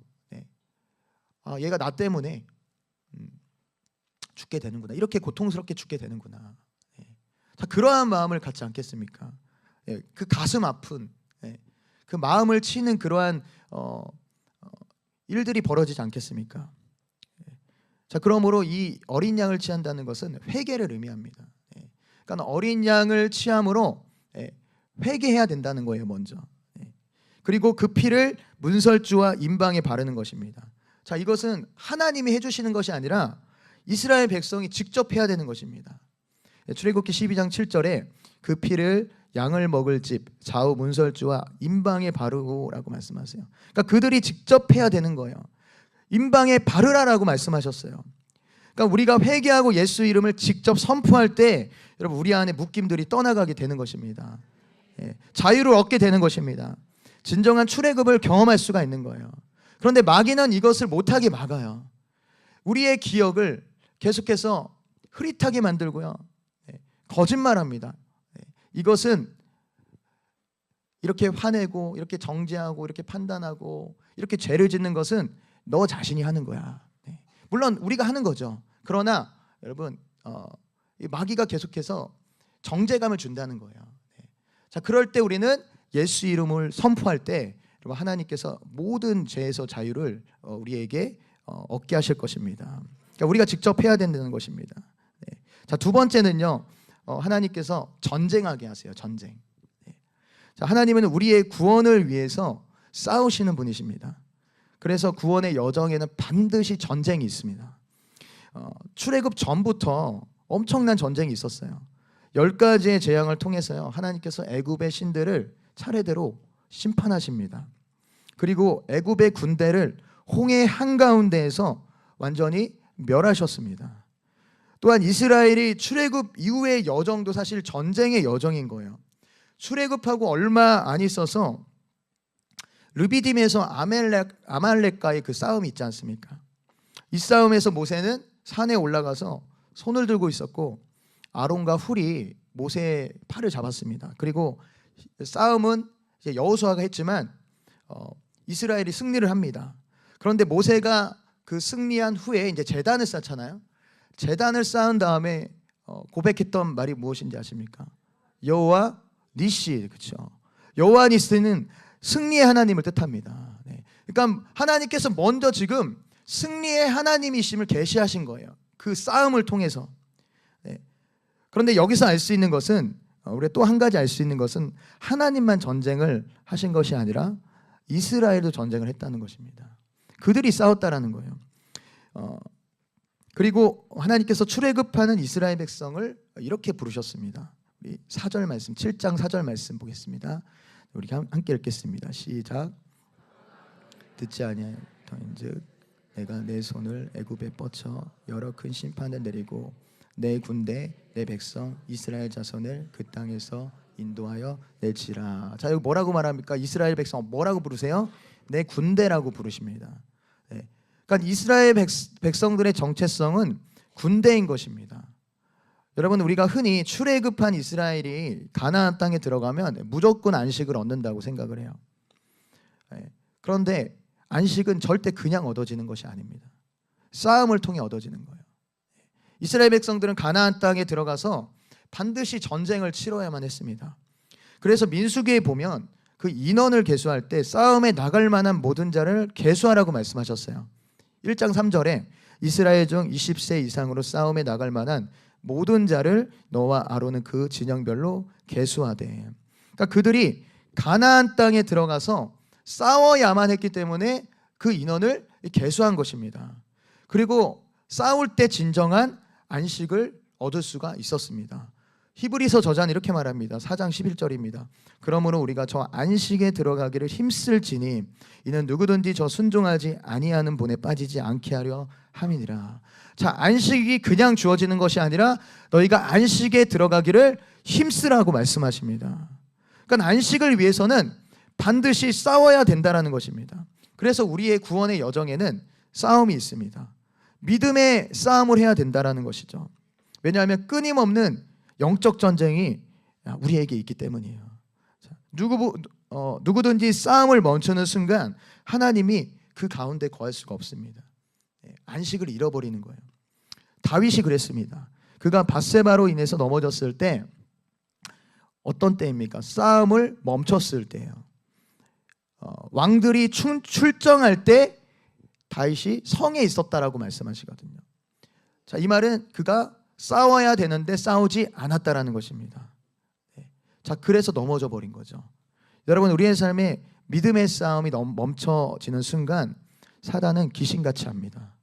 얘가 나 때문에 죽게 되는구나, 이렇게 고통스럽게 죽게 되는구나. 자, 그러한 마음을 갖지 않겠습니까? 그 가슴 아픈, 그 마음을 치는 그러한 일들이 벌어지지 않겠습니까? 자, 그러므로 이 어린 양을 취한다는 것은 회개를 의미합니다. 그러니까 어린 양을 취함으로 회개해야 된다는 거예요, 먼저. 그리고 그 피를 문설주와 임방에 바르는 것입니다. 자, 이것은 하나님이 해주시는 것이 아니라 이스라엘 백성이 직접 해야 되는 것입니다. 출애굽기 12장 7절에 그 피를 양을 먹을 집 좌우 문설주와 임방에 바르고라고 말씀하세요. 그러니까 그들이 직접 해야 되는 거예요. 임방에 바르라라고 말씀하셨어요. 그러니까 우리가 회개하고 예수 이름을 직접 선포할 때 여러분, 우리 안에 묶임들이 떠나가게 되는 것입니다. 자유를 얻게 되는 것입니다. 진정한 출애굽을 경험할 수가 있는 거예요. 그런데 마귀는 이것을 못하게 막아요. 우리의 기억을 계속해서 흐릿하게 만들고요, 거짓말합니다. 이것은 이렇게 화내고 이렇게 정죄하고 이렇게 판단하고 이렇게 죄를 짓는 것은 너 자신이 하는 거야. 물론 우리가 하는 거죠. 그러나 여러분, 이 마귀가 계속해서 정죄감을 준다는 거예요. 자, 그럴 때 우리는 예수 이름을 선포할 때 하나님께서 모든 죄에서 자유를 우리에게 얻게 하실 것입니다. 그러니까 우리가 직접 해야 된다는 것입니다. 자, 두 번째는요, 하나님께서 전쟁하게 하세요. 전쟁. 자, 하나님은 우리의 구원을 위해서 싸우시는 분이십니다. 그래서 구원의 여정에는 반드시 전쟁이 있습니다. 출애굽 전부터 엄청난 전쟁이 있었어요. 10가지의 재앙을 통해서요, 하나님께서 애굽의 신들을 차례대로 심판하십니다. 그리고 애굽의 군대를 홍해 한가운데에서 완전히 멸하셨습니다. 또한 이스라엘이 출애굽 이후의 여정도 사실 전쟁의 여정인 거예요. 출애굽하고 얼마 안 있어서 르비딤에서 아말렉과의 그 싸움이 있지 않습니까? 이 싸움에서 모세는 산에 올라가서 손을 들고 있었고 아론과 훌이 모세의 팔을 잡았습니다. 그리고 싸움은 이제 여호수아가 했지만 이스라엘이 승리를 합니다. 그런데 모세가 그 승리한 후에 이제 제단을 쌓잖아요. 제단을 쌓은 다음에 고백했던 말이 무엇인지 아십니까? 여호와 니시, 그렇죠? 여호와 니시는 승리의 하나님을 뜻합니다. 그러니까 하나님께서 먼저 지금 승리의 하나님이심을 계시하신 거예요. 그 싸움을 통해서. 그런데 여기서 알 수 있는 것은, 우리가 또 한 가지 알 수 있는 것은 하나님만 전쟁을 하신 것이 아니라 이스라엘도 전쟁을 했다는 것입니다. 그들이 싸웠다라는 거예요. 그리고 하나님께서 출애굽하는 이스라엘 백성을 이렇게 부르셨습니다. 우리 4절 말씀, 7장 4절 말씀 보겠습니다. 우리 함께 읽겠습니다. 시작. 듣지 아니하였더인즉 내가 내 손을 애굽에 뻗쳐 여러 큰 심판을 내리고 내 군대 내 백성 이스라엘 자손을 그 땅에서 인도하여 낼지라. 자, 여기 뭐라고 말합니까? 이스라엘 백성 뭐라고 부르세요? 내 군대라고 부르십니다. 그러니까 이스라엘 백성들의 정체성은 군대인 것입니다. 여러분, 우리가 흔히 출애굽한 이스라엘이 가나안 땅에 들어가면 무조건 안식을 얻는다고 생각을 해요. 그런데 안식은 절대 그냥 얻어지는 것이 아닙니다. 싸움을 통해 얻어지는 거예요. 이스라엘 백성들은 가나안 땅에 들어가서 반드시 전쟁을 치러야만 했습니다. 그래서 민수기에 보면 그 인원을 계수할 때 싸움에 나갈 만한 모든 자를 계수하라고 말씀하셨어요. 1장 3절에 이스라엘 중 20세 이상으로 싸움에 나갈 만한 모든 자를 너와 아론은 그 진영별로 계수하되. 그러니까 그들이 가나안 땅에 들어가서 싸워야만 했기 때문에 그 인원을 계수한 것입니다. 그리고 싸울 때 진정한 안식을 얻을 수가 있었습니다. 히브리서 저자는 이렇게 말합니다. 4장 11절입니다. 그러므로 우리가 저 안식에 들어가기를 힘쓸지니 이는 누구든지 저 순종하지 아니하는 본에 빠지지 않게 하려 함이니라. 자, 안식이 그냥 주어지는 것이 아니라 너희가 안식에 들어가기를 힘쓰라고 말씀하십니다. 그러니까 안식을 위해서는 반드시 싸워야 된다는 것입니다. 그래서 우리의 구원의 여정에는 싸움이 있습니다. 믿음의 싸움을 해야 된다는 것이죠. 왜냐하면 끊임없는 영적 전쟁이 우리에게 있기 때문이에요. 누구든지 싸움을 멈추는 순간 하나님이 그 가운데 거할 수가 없습니다. 안식을 잃어버리는 거예요. 다윗이 그랬습니다. 그가 밧세바로 인해서 넘어졌을 때 어떤 때입니까? 싸움을 멈췄을 때예요. 왕들이 출정할 때 다윗이 성에 있었다라고 말씀하시거든요. 자, 이 말은 그가 싸워야 되는데 싸우지 않았다라는 것입니다. 자, 그래서 넘어져 버린 거죠. 여러분, 우리의 삶에 믿음의 싸움이 멈춰지는 순간 사단은 귀신같이 합니다.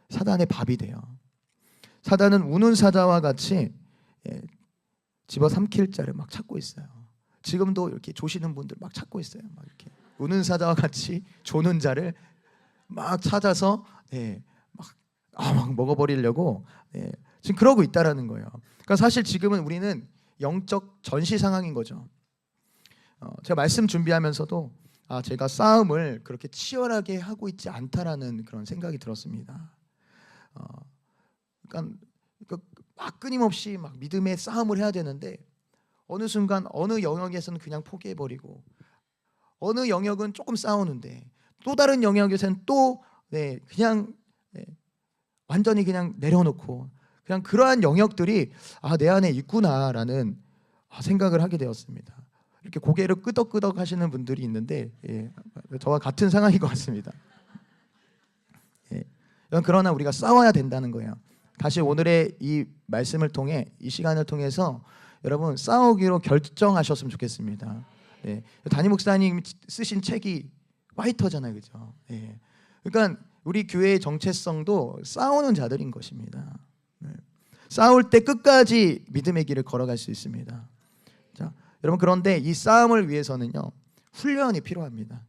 사단의 밥이 돼요. 사단은 우는 사자와 같이 집어삼킬 자를 막 찾고 있어요. 지금도 이렇게 조시는 분들 막 찾고 있어요. 막 이렇게 우는 사자와 같이 조는 자를 막 찾아서 막 먹어버리려고 지금 그러고 있다라는 거예요. 그러니까 사실 지금은 우리는 영적 전시 상황인 거죠. 제가 말씀 준비하면서도 제가 싸움을 그렇게 치열하게 하고 있지 않다라는 그런 생각이 들었습니다. 그러니까 막 끊임없이 막 믿음의 싸움을 해야 되는데 어느 순간 어느 영역에서는 그냥 포기해버리고 어느 영역은 조금 싸우는데 또 다른 영역에서는 또 그냥 완전히 그냥 내려놓고 그냥 그러한 영역들이 내 안에 있구나라는 생각을 하게 되었습니다. 이렇게 고개를 끄덕끄덕 하시는 분들이 있는데 저와 같은 상황인 것 같습니다. 그러나 우리가 싸워야 된다는 거예요. 다시 오늘의 이 말씀을 통해 이 시간을 통해서 여러분 싸우기로 결정하셨으면 좋겠습니다. 담임 목사님 쓰신 책이 화이터잖아요, 그죠? 그러니까 우리 교회의 정체성도 싸우는 자들인 것입니다. 싸울 때 끝까지 믿음의 길을 걸어갈 수 있습니다. 자, 여러분 그런데 이 싸움을 위해서는요 훈련이 필요합니다.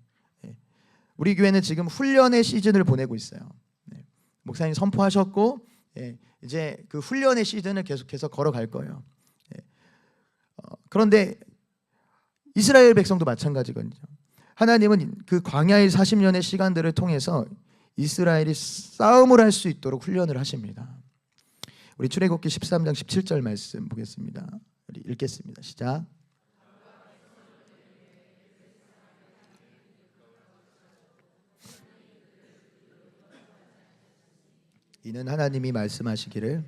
우리 교회는 지금 훈련의 시즌을 보내고 있어요. 목사님 선포하셨고 이제 그 훈련의 시즌을 계속해서 걸어갈 거예요. 그런데 이스라엘 백성도 마찬가지거든요. 하나님은 그 광야의 40년의 시간들을 통해서 이스라엘이 싸움을 할 수 있도록 훈련을 하십니다. 우리 출애굽기 13장 17절 말씀 보겠습니다. 우리 읽겠습니다. 시작. 이는 하나님이 말씀하시기를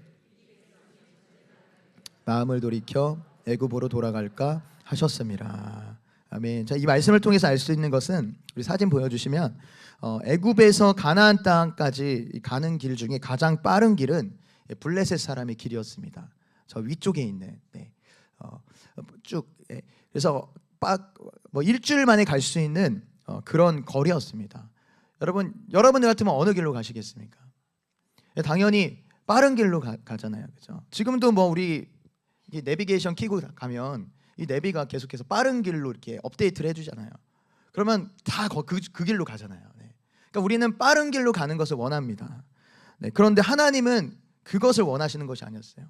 마음을 돌이켜 애굽으로 돌아갈까 하셨습니다. 아멘. 자, 이 말씀을 통해서 알 수 있는 것은 우리 사진 보여주시면 애굽에서 가나안 땅까지 가는 길 중에 가장 빠른 길은 블레셋 사람의 길이었습니다. 저 위쪽에 있는 쭉 그래서 뭐 일주일 만에 갈 수 있는 그런 거리였습니다. 여러분들 같으면 어느 길로 가시겠습니까? 당연히 빠른 길로 가잖아요, 그죠? 지금도 뭐 우리 내비게이션 켜고 가면 이 내비가 계속해서 빠른 길로 이렇게 업데이트를 해주잖아요. 그러면 다 그 길로 가잖아요. 그러니까 우리는 빠른 길로 가는 것을 원합니다. 그런데 하나님은 그것을 원하시는 것이 아니었어요.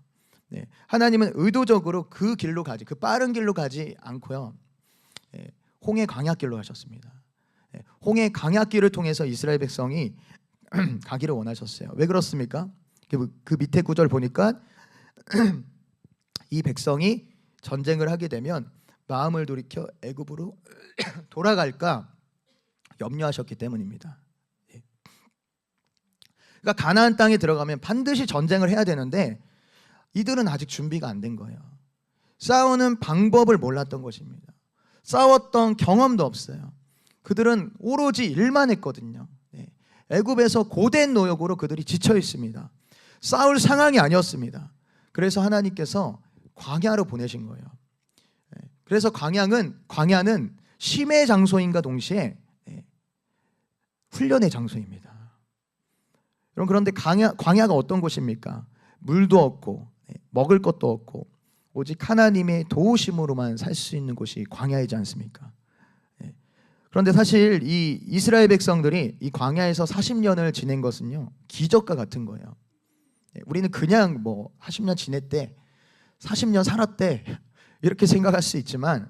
하나님은 의도적으로 그 길로 가지, 그 빠른 길로 가지 않고요. 홍해 광야길로 하셨습니다. 홍해 광야길을 통해서 이스라엘 백성이 가기를 원하셨어요. 왜 그렇습니까? 그 밑에 구절 보니까 이 백성이 전쟁을 하게 되면 마음을 돌이켜 애굽으로 돌아갈까 염려하셨기 때문입니다. 그러니까 가나안 땅에 들어가면 반드시 전쟁을 해야 되는데 이들은 아직 준비가 안 된 거예요. 싸우는 방법을 몰랐던 것입니다. 싸웠던 경험도 없어요. 그들은 오로지 일만 했거든요. 애굽에서 고된 노역으로 그들이 지쳐 있습니다. 싸울 상황이 아니었습니다. 그래서 하나님께서 광야로 보내신 거예요. 그래서 광야는 심의 장소인가 동시에 훈련의 장소입니다. 여러분 그런데 광야가 어떤 곳입니까? 물도 없고 먹을 것도 없고 오직 하나님의 도우심으로만 살 수 있는 곳이 광야이지 않습니까? 그런데 사실 이 이스라엘 백성들이 이 광야에서 40년을 지낸 것은요 기적과 같은 거예요. 우리는 그냥 뭐 40년 지냈대, 40년 살았대 이렇게 생각할 수 있지만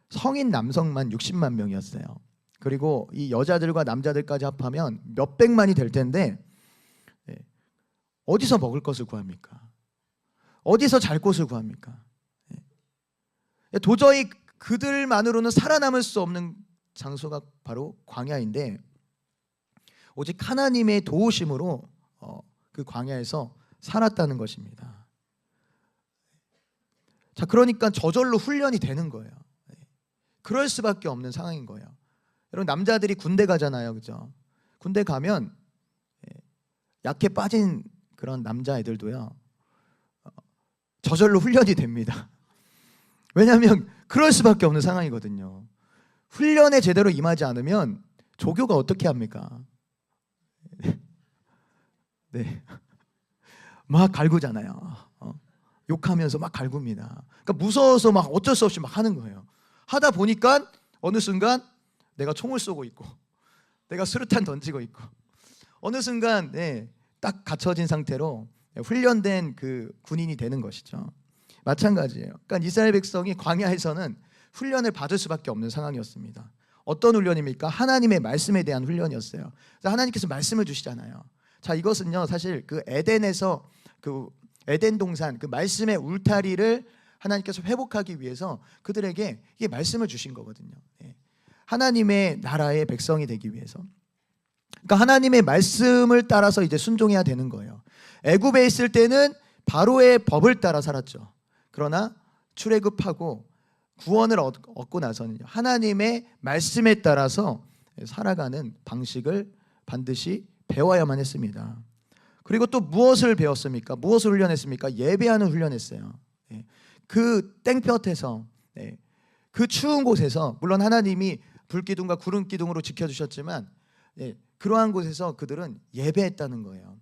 성인 남성만 60만 명이었어요. 그리고 이 여자들과 남자들까지 합하면 몇백만이 될 텐데 어디서 먹을 것을 구합니까? 어디서 잘 곳을 구합니까? 도저히 그들만으로는 살아남을 수 없는 장소가 바로 광야인데 오직 하나님의 도우심으로 그 광야에서 살았다는 것입니다. 자, 그러니까 저절로 훈련이 되는 거예요. 그럴 수밖에 없는 상황인 거예요. 여러분 남자들이 군대 가잖아요, 그죠? 군대 가면 약해 빠진 그런 남자애들도요 저절로 훈련이 됩니다. 왜냐하면 그럴 수밖에 없는 상황이거든요. 훈련에 제대로 임하지 않으면 조교가 어떻게 합니까? 네, 막 갈구잖아요. 욕하면서 막 갈굽니다. 그러니까 무서워서 막 어쩔 수 없이 막 하는 거예요. 하다 보니까 어느 순간 내가 총을 쏘고 있고 내가 수류탄 던지고 있고 어느 순간 딱 갖춰진 상태로 훈련된 그 군인이 되는 것이죠. 마찬가지예요. 그러니까 이스라엘 백성이 광야에서는 훈련을 받을 수밖에 없는 상황이었습니다. 어떤 훈련입니까? 하나님의 말씀에 대한 훈련이었어요. 하나님께서 말씀을 주시잖아요. 자, 이것은요 사실 그 에덴에서 그 에덴 동산 그 말씀의 울타리를 하나님께서 회복하기 위해서 그들에게 이게 말씀을 주신 거거든요. 하나님의 나라의 백성이 되기 위해서. 그러니까 하나님의 말씀을 따라서 이제 순종해야 되는 거예요. 애굽에 있을 때는 바로의 법을 따라 살았죠. 그러나 출애굽하고 구원을 얻고 나서는 하나님의 말씀에 따라서 살아가는 방식을 반드시 배워야만 했습니다. 그리고 또 무엇을 배웠습니까? 무엇을 훈련했습니까? 예배하는 훈련했어요. 그 땡볕에서 그 추운 곳에서 물론 하나님이 불기둥과 구름기둥으로 지켜주셨지만 그러한 곳에서 그들은 예배했다는 거예요.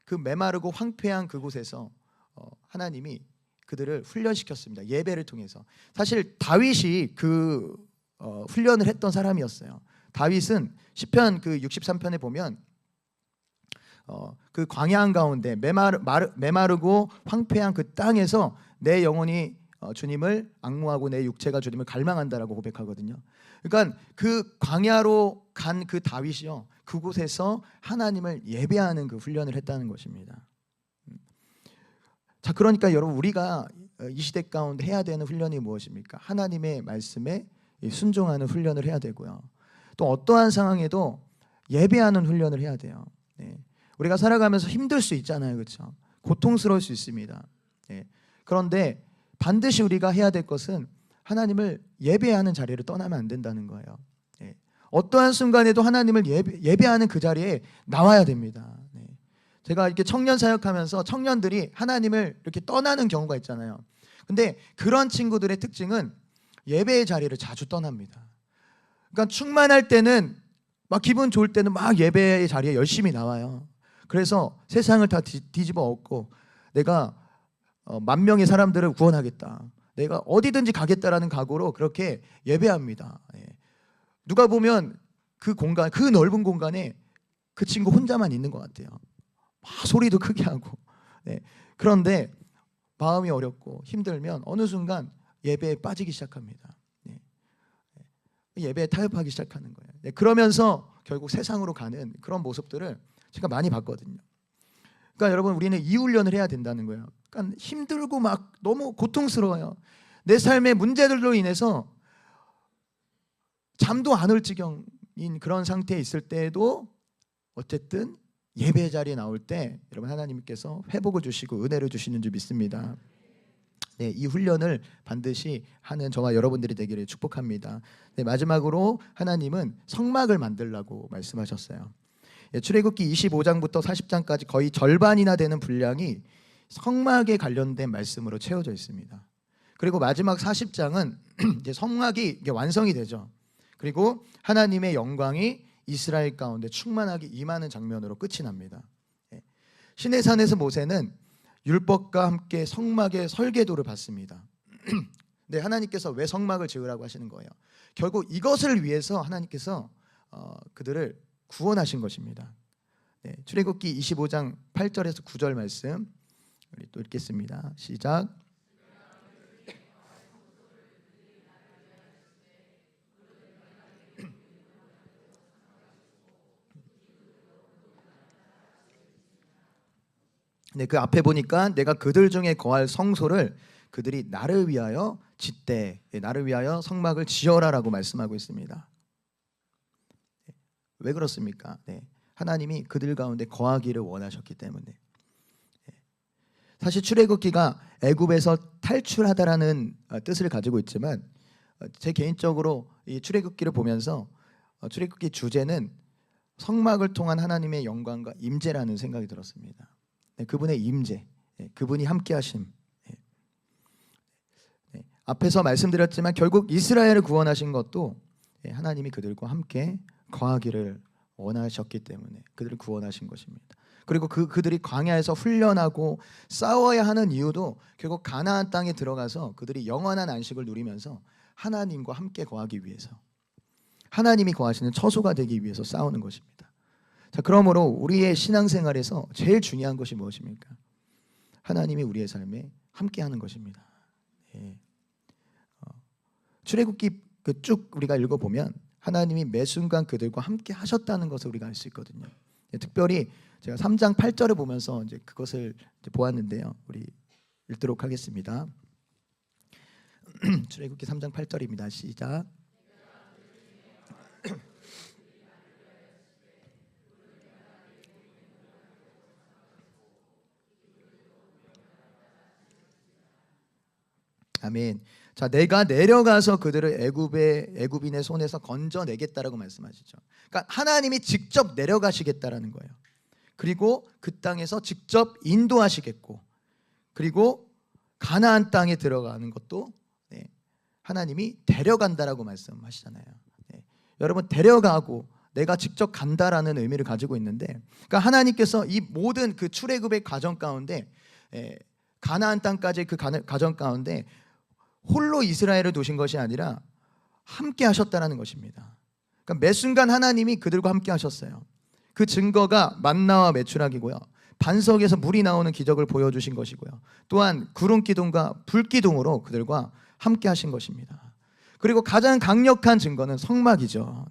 그 메마르고 황폐한 그곳에서 하나님이 그들을 훈련시켰습니다. 예배를 통해서. 사실 다윗이 그 훈련을 했던 사람이었어요. 다윗은 시편 그 63편에 보면 그 광야 한가운데 메마르고 황폐한 그 땅에서 내 영혼이 주님을 앙무하고 내 육체가 주님을 갈망한다라고 고백하거든요. 그러니까 그 광야로 간 그 다윗이요 그곳에서 하나님을 예배하는 그 훈련을 했다는 것입니다. 자, 그러니까 여러분 우리가 이 시대 가운데 해야 되는 훈련이 무엇입니까? 하나님의 말씀에 순종하는 훈련을 해야 되고요. 또 어떠한 상황에도 예배하는 훈련을 해야 돼요. 우리가 살아가면서 힘들 수 있잖아요, 그렇죠? 고통스러울 수 있습니다. 그런데 반드시 우리가 해야 될 것은 하나님을 예배하는 자리를 떠나면 안 된다는 거예요. 어떠한 순간에도 하나님을 예배하는 그 자리에 나와야 됩니다. 제가 이렇게 청년 사역하면서 청년들이 하나님을 이렇게 떠나는 경우가 있잖아요. 근데 그런 친구들의 특징은 예배의 자리를 자주 떠납니다. 그러니까 충만할 때는 막 기분 좋을 때는 막 예배의 자리에 열심히 나와요. 그래서 세상을 다 뒤집어 엎고 내가 10,000명의 사람들을 구원하겠다. 내가 어디든지 가겠다라는 각오로 그렇게 예배합니다. 누가 보면 그 공간, 그 넓은 공간에 그 친구 혼자만 있는 것 같아요. 막 소리도 크게 하고. 그런데 마음이 어렵고 힘들면 어느 순간 예배에 빠지기 시작합니다. 예배에 타협하기 시작하는 거예요. 그러면서 결국 세상으로 가는 그런 모습들을 제가 많이 봤거든요. 그러니까 여러분 우리는 이 훈련을 해야 된다는 거예요. 그러니까 힘들고 막 너무 고통스러워요. 내 삶의 문제들로 인해서 잠도 안 올 지경인 그런 상태에 있을 때에도 어쨌든 예배 자리에 나올 때 여러분 하나님께서 회복을 주시고 은혜를 주시는 줄 믿습니다. 이 훈련을 반드시 하는 저와 여러분들이 되기를 축복합니다. 마지막으로 하나님은 성막을 만들라고 말씀하셨어요. 출애굽기 25장부터 40장까지 거의 절반이나 되는 분량이 성막에 관련된 말씀으로 채워져 있습니다. 그리고 마지막 40장은 이제 성막이 완성이 되죠. 그리고 하나님의 영광이 이스라엘 가운데 충만하게 임하는 장면으로 끝이 납니다. 시내산에서 모세는 율법과 함께 성막의 설계도를 받습니다. 네, 하나님께서 왜 성막을 지으라고 하시는 거예요? 결국 이것을 위해서 하나님께서 그들을 구원하신 것입니다. 출애굽기 25장 8절에서 9절 말씀 우리 또 읽겠습니다. 시작. 그 앞에 보니까 내가 그들 중에 거할 성소를 그들이 나를 위하여 짓되 나를 위하여 성막을 지어라라고 말씀하고 있습니다. 왜 그렇습니까? 하나님이 그들 가운데 거하기를 원하셨기 때문에. 사실 출애굽기가 애굽에서 탈출하다라는 뜻을 가지고 있지만 제 개인적으로 이 출애굽기를 보면서 출애굽기 주제는 성막을 통한 하나님의 영광과 임재라는 생각이 들었습니다. 그분의 임재, 그분이 함께하심. 앞에서 말씀드렸지만 결국 이스라엘을 구원하신 것도 하나님이 그들과 함께 거하기를 원하셨기 때문에 그들을 구원하신 것입니다. 그리고 그들이 광야에서 훈련하고 싸워야 하는 이유도 결국 가나안 땅에 들어가서 그들이 영원한 안식을 누리면서 하나님과 함께 거하기 위해서, 하나님이 거하시는 처소가 되기 위해서 싸우는 것입니다. 자, 그러므로 우리의 신앙생활에서 제일 중요한 것이 무엇입니까? 하나님이 우리의 삶에 함께하는 것입니다. 출애굽기 쭉 우리가 읽어보면 하나님이 매 순간 그들과 함께 하셨다는 것을 우리가 알 수 있거든요. 특별히 제가 3장 8절을 보면서 이제 그것을 이제 보았는데요. 우리 읽도록 하겠습니다. 출애굽기 3장 8절입니다. 시작. 아멘. 자, 내가 내려가서 그들을 애굽인의 손에서 건져내겠다라고 말씀하시죠. 그러니까 하나님이 직접 내려가시겠다라는 거예요. 그리고 그 땅에서 직접 인도하시겠고, 그리고 가나안 땅에 들어가는 것도 하나님이 데려간다라고 말씀하시잖아요. 여러분, 데려가고 내가 직접 간다라는 의미를 가지고 있는데, 그러니까 하나님께서 이 모든 그 출애굽의 과정 가운데, 가나안 땅까지 그 과정 가운데 홀로 이스라엘을 두신 것이 아니라 함께 하셨다라는 것입니다. 그러니까 매 순간 하나님이 그들과 함께 하셨어요. 그 증거가 만나와 메추라기고요, 반석에서 물이 나오는 기적을 보여주신 것이고요, 또한 구름 기둥과 불 기둥으로 그들과 함께 하신 것입니다. 그리고 가장 강력한 증거는 성막이죠.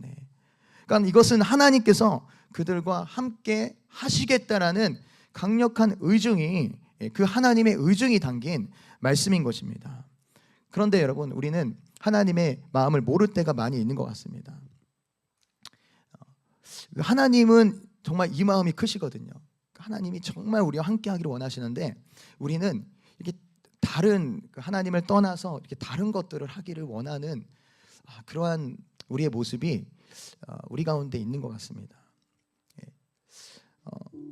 그러니까 이것은 하나님께서 그들과 함께 하시겠다라는 강력한 의증이, 그 하나님의 의증이 담긴 말씀인 것입니다. 그런데 여러분, 우리는 하나님의 마음을 모를 때가 많이 있는 것 같습니다. 하나님은 정말 이 마음이 크시거든요. 하나님이 정말 우리와 함께 하기를 원하시는데, 우리는 이렇게 다른 하나님을 떠나서 이렇게 다른 것들을 하기를 원하는 그러한 우리의 모습이 우리 가운데 있는 것 같습니다.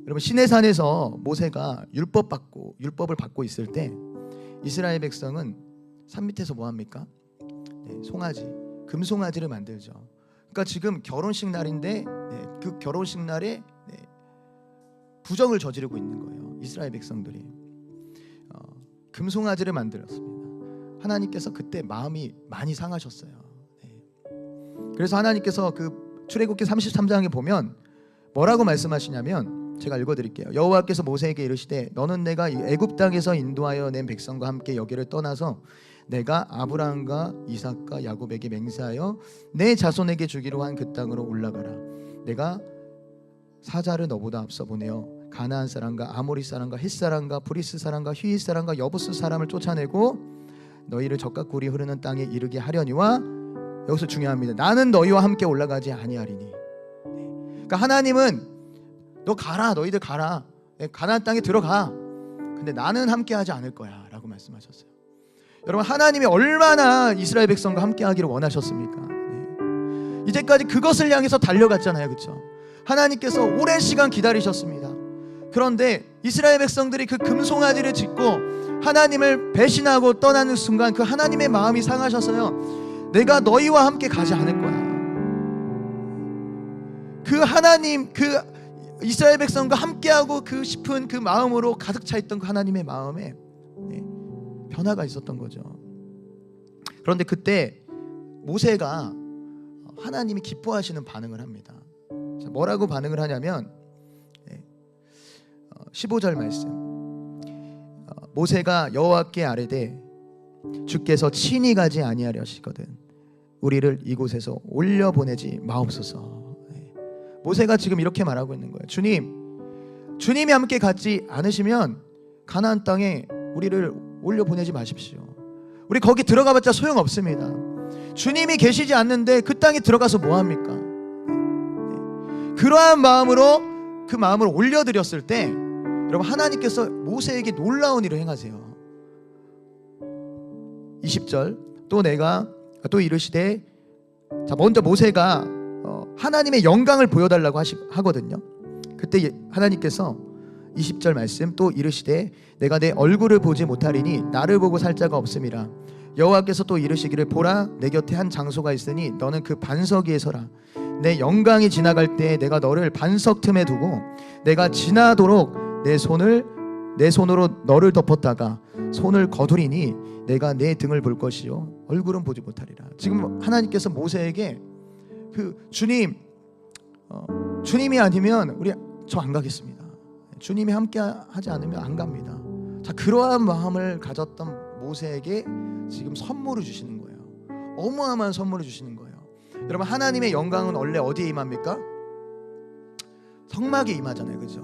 여러분, 시내산에서 모세가 율법을 받고 있을 때 이스라엘 백성은 산 밑에서 뭐 합니까? 송아지, 금송아지를 만들죠. 그러니까 지금 결혼식 날인데 그 결혼식 날에 부정을 저지르고 있는 거예요. 이스라엘 백성들이 금송아지를 만들었습니다. 하나님께서 그때 마음이 많이 상하셨어요. 그래서 하나님께서 그 출애굽기 33장에 보면 뭐라고 말씀하시냐면, 제가 읽어드릴게요. 여호와께서 모세에게 이르시되 너는 내가 애굽 땅에서 인도하여 낸 백성과 함께 여기를 떠나서 내가 아브라함과 이삭과 야곱에게 맹세하여 내 자손에게 주기로 한 그 땅으로 올라가라. 내가 사자를 너보다 앞서 보내어 가나안 사람과 아모리 사람과 헷 사람과 브리스 사람과 휘잇 사람과 여부스 사람을 쫓아내고 너희를 적과 꿀이 흐르는 땅에 이르게 하려니와, 여기서 중요합니다. 나는 너희와 함께 올라가지 아니하리니. 그러니까 하나님은 너 가라, 너희들 가라, 가나안 땅에 들어가, 근데 나는 함께하지 않을 거야 라고 말씀하셨어요. 여러분, 하나님이 얼마나 이스라엘 백성과 함께하기를 원하셨습니까? 이제까지 그것을 향해서 달려갔잖아요, 그렇죠? 하나님께서 오랜 시간 기다리셨습니다. 그런데 이스라엘 백성들이 그 금송아지를 짓고 하나님을 배신하고 떠나는 순간 그 하나님의 마음이 상하셔서요, 내가 너희와 함께 가지 않을 거야. 그 하나님, 그 이스라엘 백성과 함께하고 그 싶은 그 마음으로 가득 차 있던 그 하나님의 마음에 변화가 있었던 거죠. 그런데 그때 모세가 하나님이 기뻐하시는 반응을 합니다. 뭐라고 반응을 하냐면 15절 말씀, 모세가 여호와께 아뢰되 주께서 친히 가지 아니하려시거든 우리를 이곳에서 올려보내지 마옵소서. 모세가 지금 이렇게 말하고 있는 거예요. 주님이 함께 가지 않으시면 가나안 땅에 우리를 올려보내지 마십시오. 우리 거기 들어가봤자 소용없습니다. 주님이 계시지 않는데 그 땅에 들어가서 뭐합니까? 그러한 마음으로 그 마음을 올려드렸을 때 여러분, 하나님께서 모세에게 놀라운 일을 행하세요. 20절, 또 내가 또 이르시되, 자, 먼저 모세가 하나님의 영광을 보여달라고 하거든요. 그때 하나님께서 20절 말씀, 또 이르시되 내가 내 얼굴을 보지 못하리니 나를 보고 살 자가 없음이라. 여호와께서 또 이르시기를, 보라, 내 곁에 한 장소가 있으니 너는 그 반석 위에 서라. 내 영광이 지나갈 때 내가 너를 반석 틈에 두고 내가 지나도록 내 손으로 너를 덮었다가 손을 거두리니 내가 내 등을 볼 것이요 얼굴은 보지 못하리라. 지금 하나님께서 모세에게 주님이 아니면 우리 저 안 가겠습니다. 주님이 함께 하지 않으면 안 갑니다. 자, 그러한 마음을 가졌던 모세에게 지금 선물을 주시는 거예요. 어마어마한 선물을 주시는 거예요. 여러분, 하나님의 영광은 원래 어디에 임합니까? 성막에 임하잖아요, 그죠?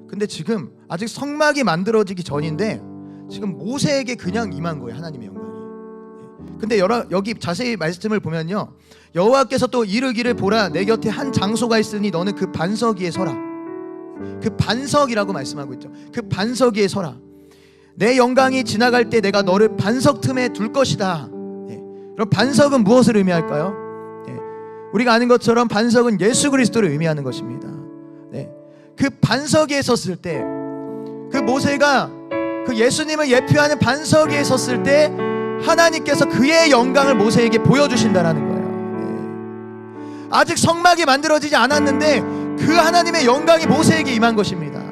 근데 지금 아직 성막이 만들어지기 전인데 지금 모세에게 그냥 임한 거예요, 하나님의 영광이. 근데 여기 자세히 말씀을 보면요, 여호와께서 또 이르기를 보라, 내 곁에 한 장소가 있으니 너는 그 반석 위에 서라. 그 반석이라고 말씀하고 있죠. 그 반석 위에 서라. 내 영광이 지나갈 때 내가 너를 반석 틈에 둘 것이다. 그럼 반석은 무엇을 의미할까요? 우리가 아는 것처럼 반석은 예수 그리스도를 의미하는 것입니다. 그 반석 위에 섰을 때, 그 모세가 그 예수님을 예표하는 반석 위에 섰을 때 하나님께서 그의 영광을 모세에게 보여주신다라는 거예요. 아직 성막이 만들어지지 않았는데 그 하나님의 영광이 모세에게 임한 것입니다.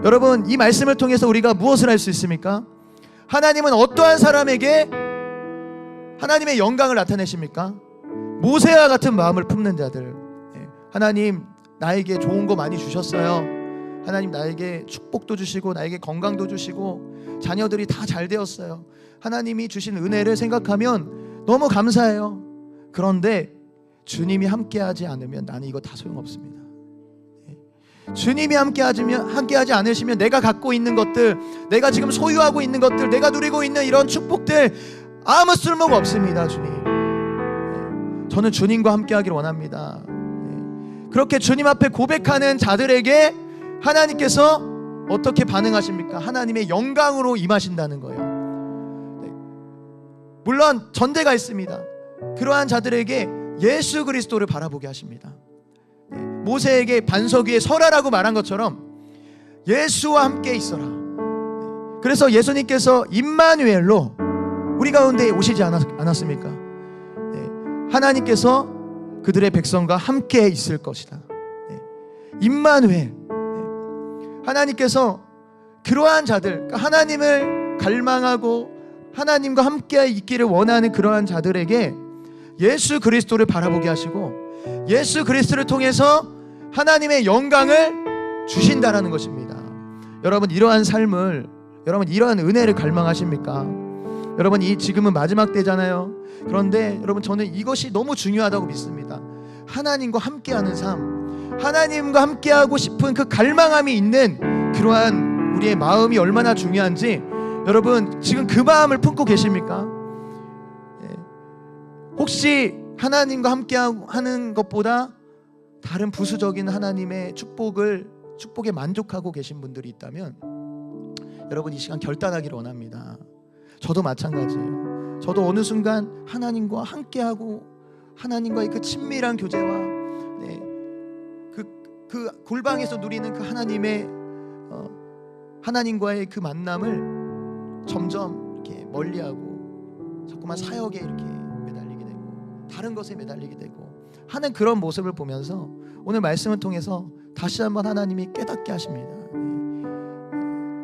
여러분, 이 말씀을 통해서 우리가 무엇을 할 수 있습니까? 하나님은 어떠한 사람에게 하나님의 영광을 나타내십니까? 모세와 같은 마음을 품는 자들. 하나님, 나에게 좋은 거 많이 주셨어요. 하나님, 나에게 축복도 주시고 나에게 건강도 주시고 자녀들이 다 잘 되었어요. 하나님이 주신 은혜를 생각하면 너무 감사해요. 그런데 주님이 함께하지 않으면 나는 이거 다 소용없습니다. 주님이 함께하지 않으시면 내가 갖고 있는 것들, 내가 지금 소유하고 있는 것들, 내가 누리고 있는 이런 축복들 아무 쓸모가 없습니다. 주님, 저는 주님과 함께하기를 원합니다. 그렇게 주님 앞에 고백하는 자들에게 하나님께서 어떻게 반응하십니까? 하나님의 영광으로 임하신다는 거예요. 물론 전제가 있습니다. 그러한 자들에게 예수 그리스도를 바라보게 하십니다. 모세에게 반석 위에 서라라고 말한 것처럼 예수와 함께 있어라. 그래서 예수님께서 임마누엘로 우리 가운데 오시지 않았습니까? 하나님께서 그들의 백성과 함께 있을 것이다. 임마누엘, 하나님께서 그러한 자들, 하나님을 갈망하고 하나님과 함께 있기를 원하는 그러한 자들에게 예수 그리스도를 바라보게 하시고 예수 그리스도를 통해서 하나님의 영광을 주신다라는 것입니다. 여러분, 이러한 삶을, 여러분 이러한 은혜를 갈망하십니까? 여러분, 지금은 마지막 때잖아요. 그런데 여러분, 저는 이것이 너무 중요하다고 믿습니다. 하나님과 함께하는 삶, 하나님과 함께하고 싶은 그 갈망함이 있는 그러한 우리의 마음이 얼마나 중요한지 여러분 지금 그 마음을 품고 계십니까? 혹시 하나님과 함께하는 것보다 다른 부수적인 하나님의 축복에 만족하고 계신 분들이 있다면 여러분 이 시간 결단하기를 원합니다. 저도 마찬가지예요. 저도 어느 순간 하나님과 함께하고 하나님과의 그 친밀한 교제와 그 골방에서 누리는 그 하나님과의 그 만남을 점점 이렇게 멀리하고 자꾸만 사역에 이렇게 매달리게 되고 다른 것에 매달리게 되고 하는 그런 모습을 보면서 오늘 말씀을 통해서 다시 한번 하나님이 깨닫게 하십니다.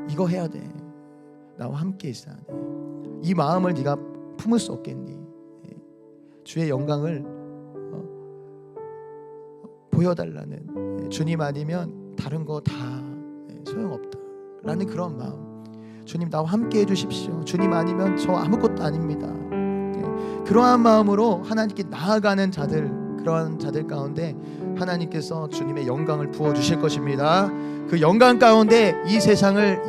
이거 해야 돼. 나와 함께 있어야 돼. 이 마음을 네가 품을 수 없겠니? 주의 영광을 보여달라는, 주님 아니면 다른 거 다 소용없다라는 그런 마음. 주님, 나와 함께 해주십시오. 주님 아니면 저 아무것도 아닙니다. 그러한 마음으로 하나님께 나아가는 자들, 그러한 자들 가운데 하나님께서 주님의 영광을 부어주실 것입니다. 그 영광 가운데 이 세상을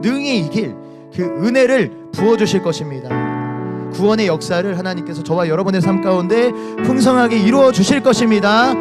능히 이길 그 은혜를 부어주실 것입니다. 구원의 역사를 하나님께서 저와 여러분의 삶 가운데 풍성하게 이루어 주실 것입니다.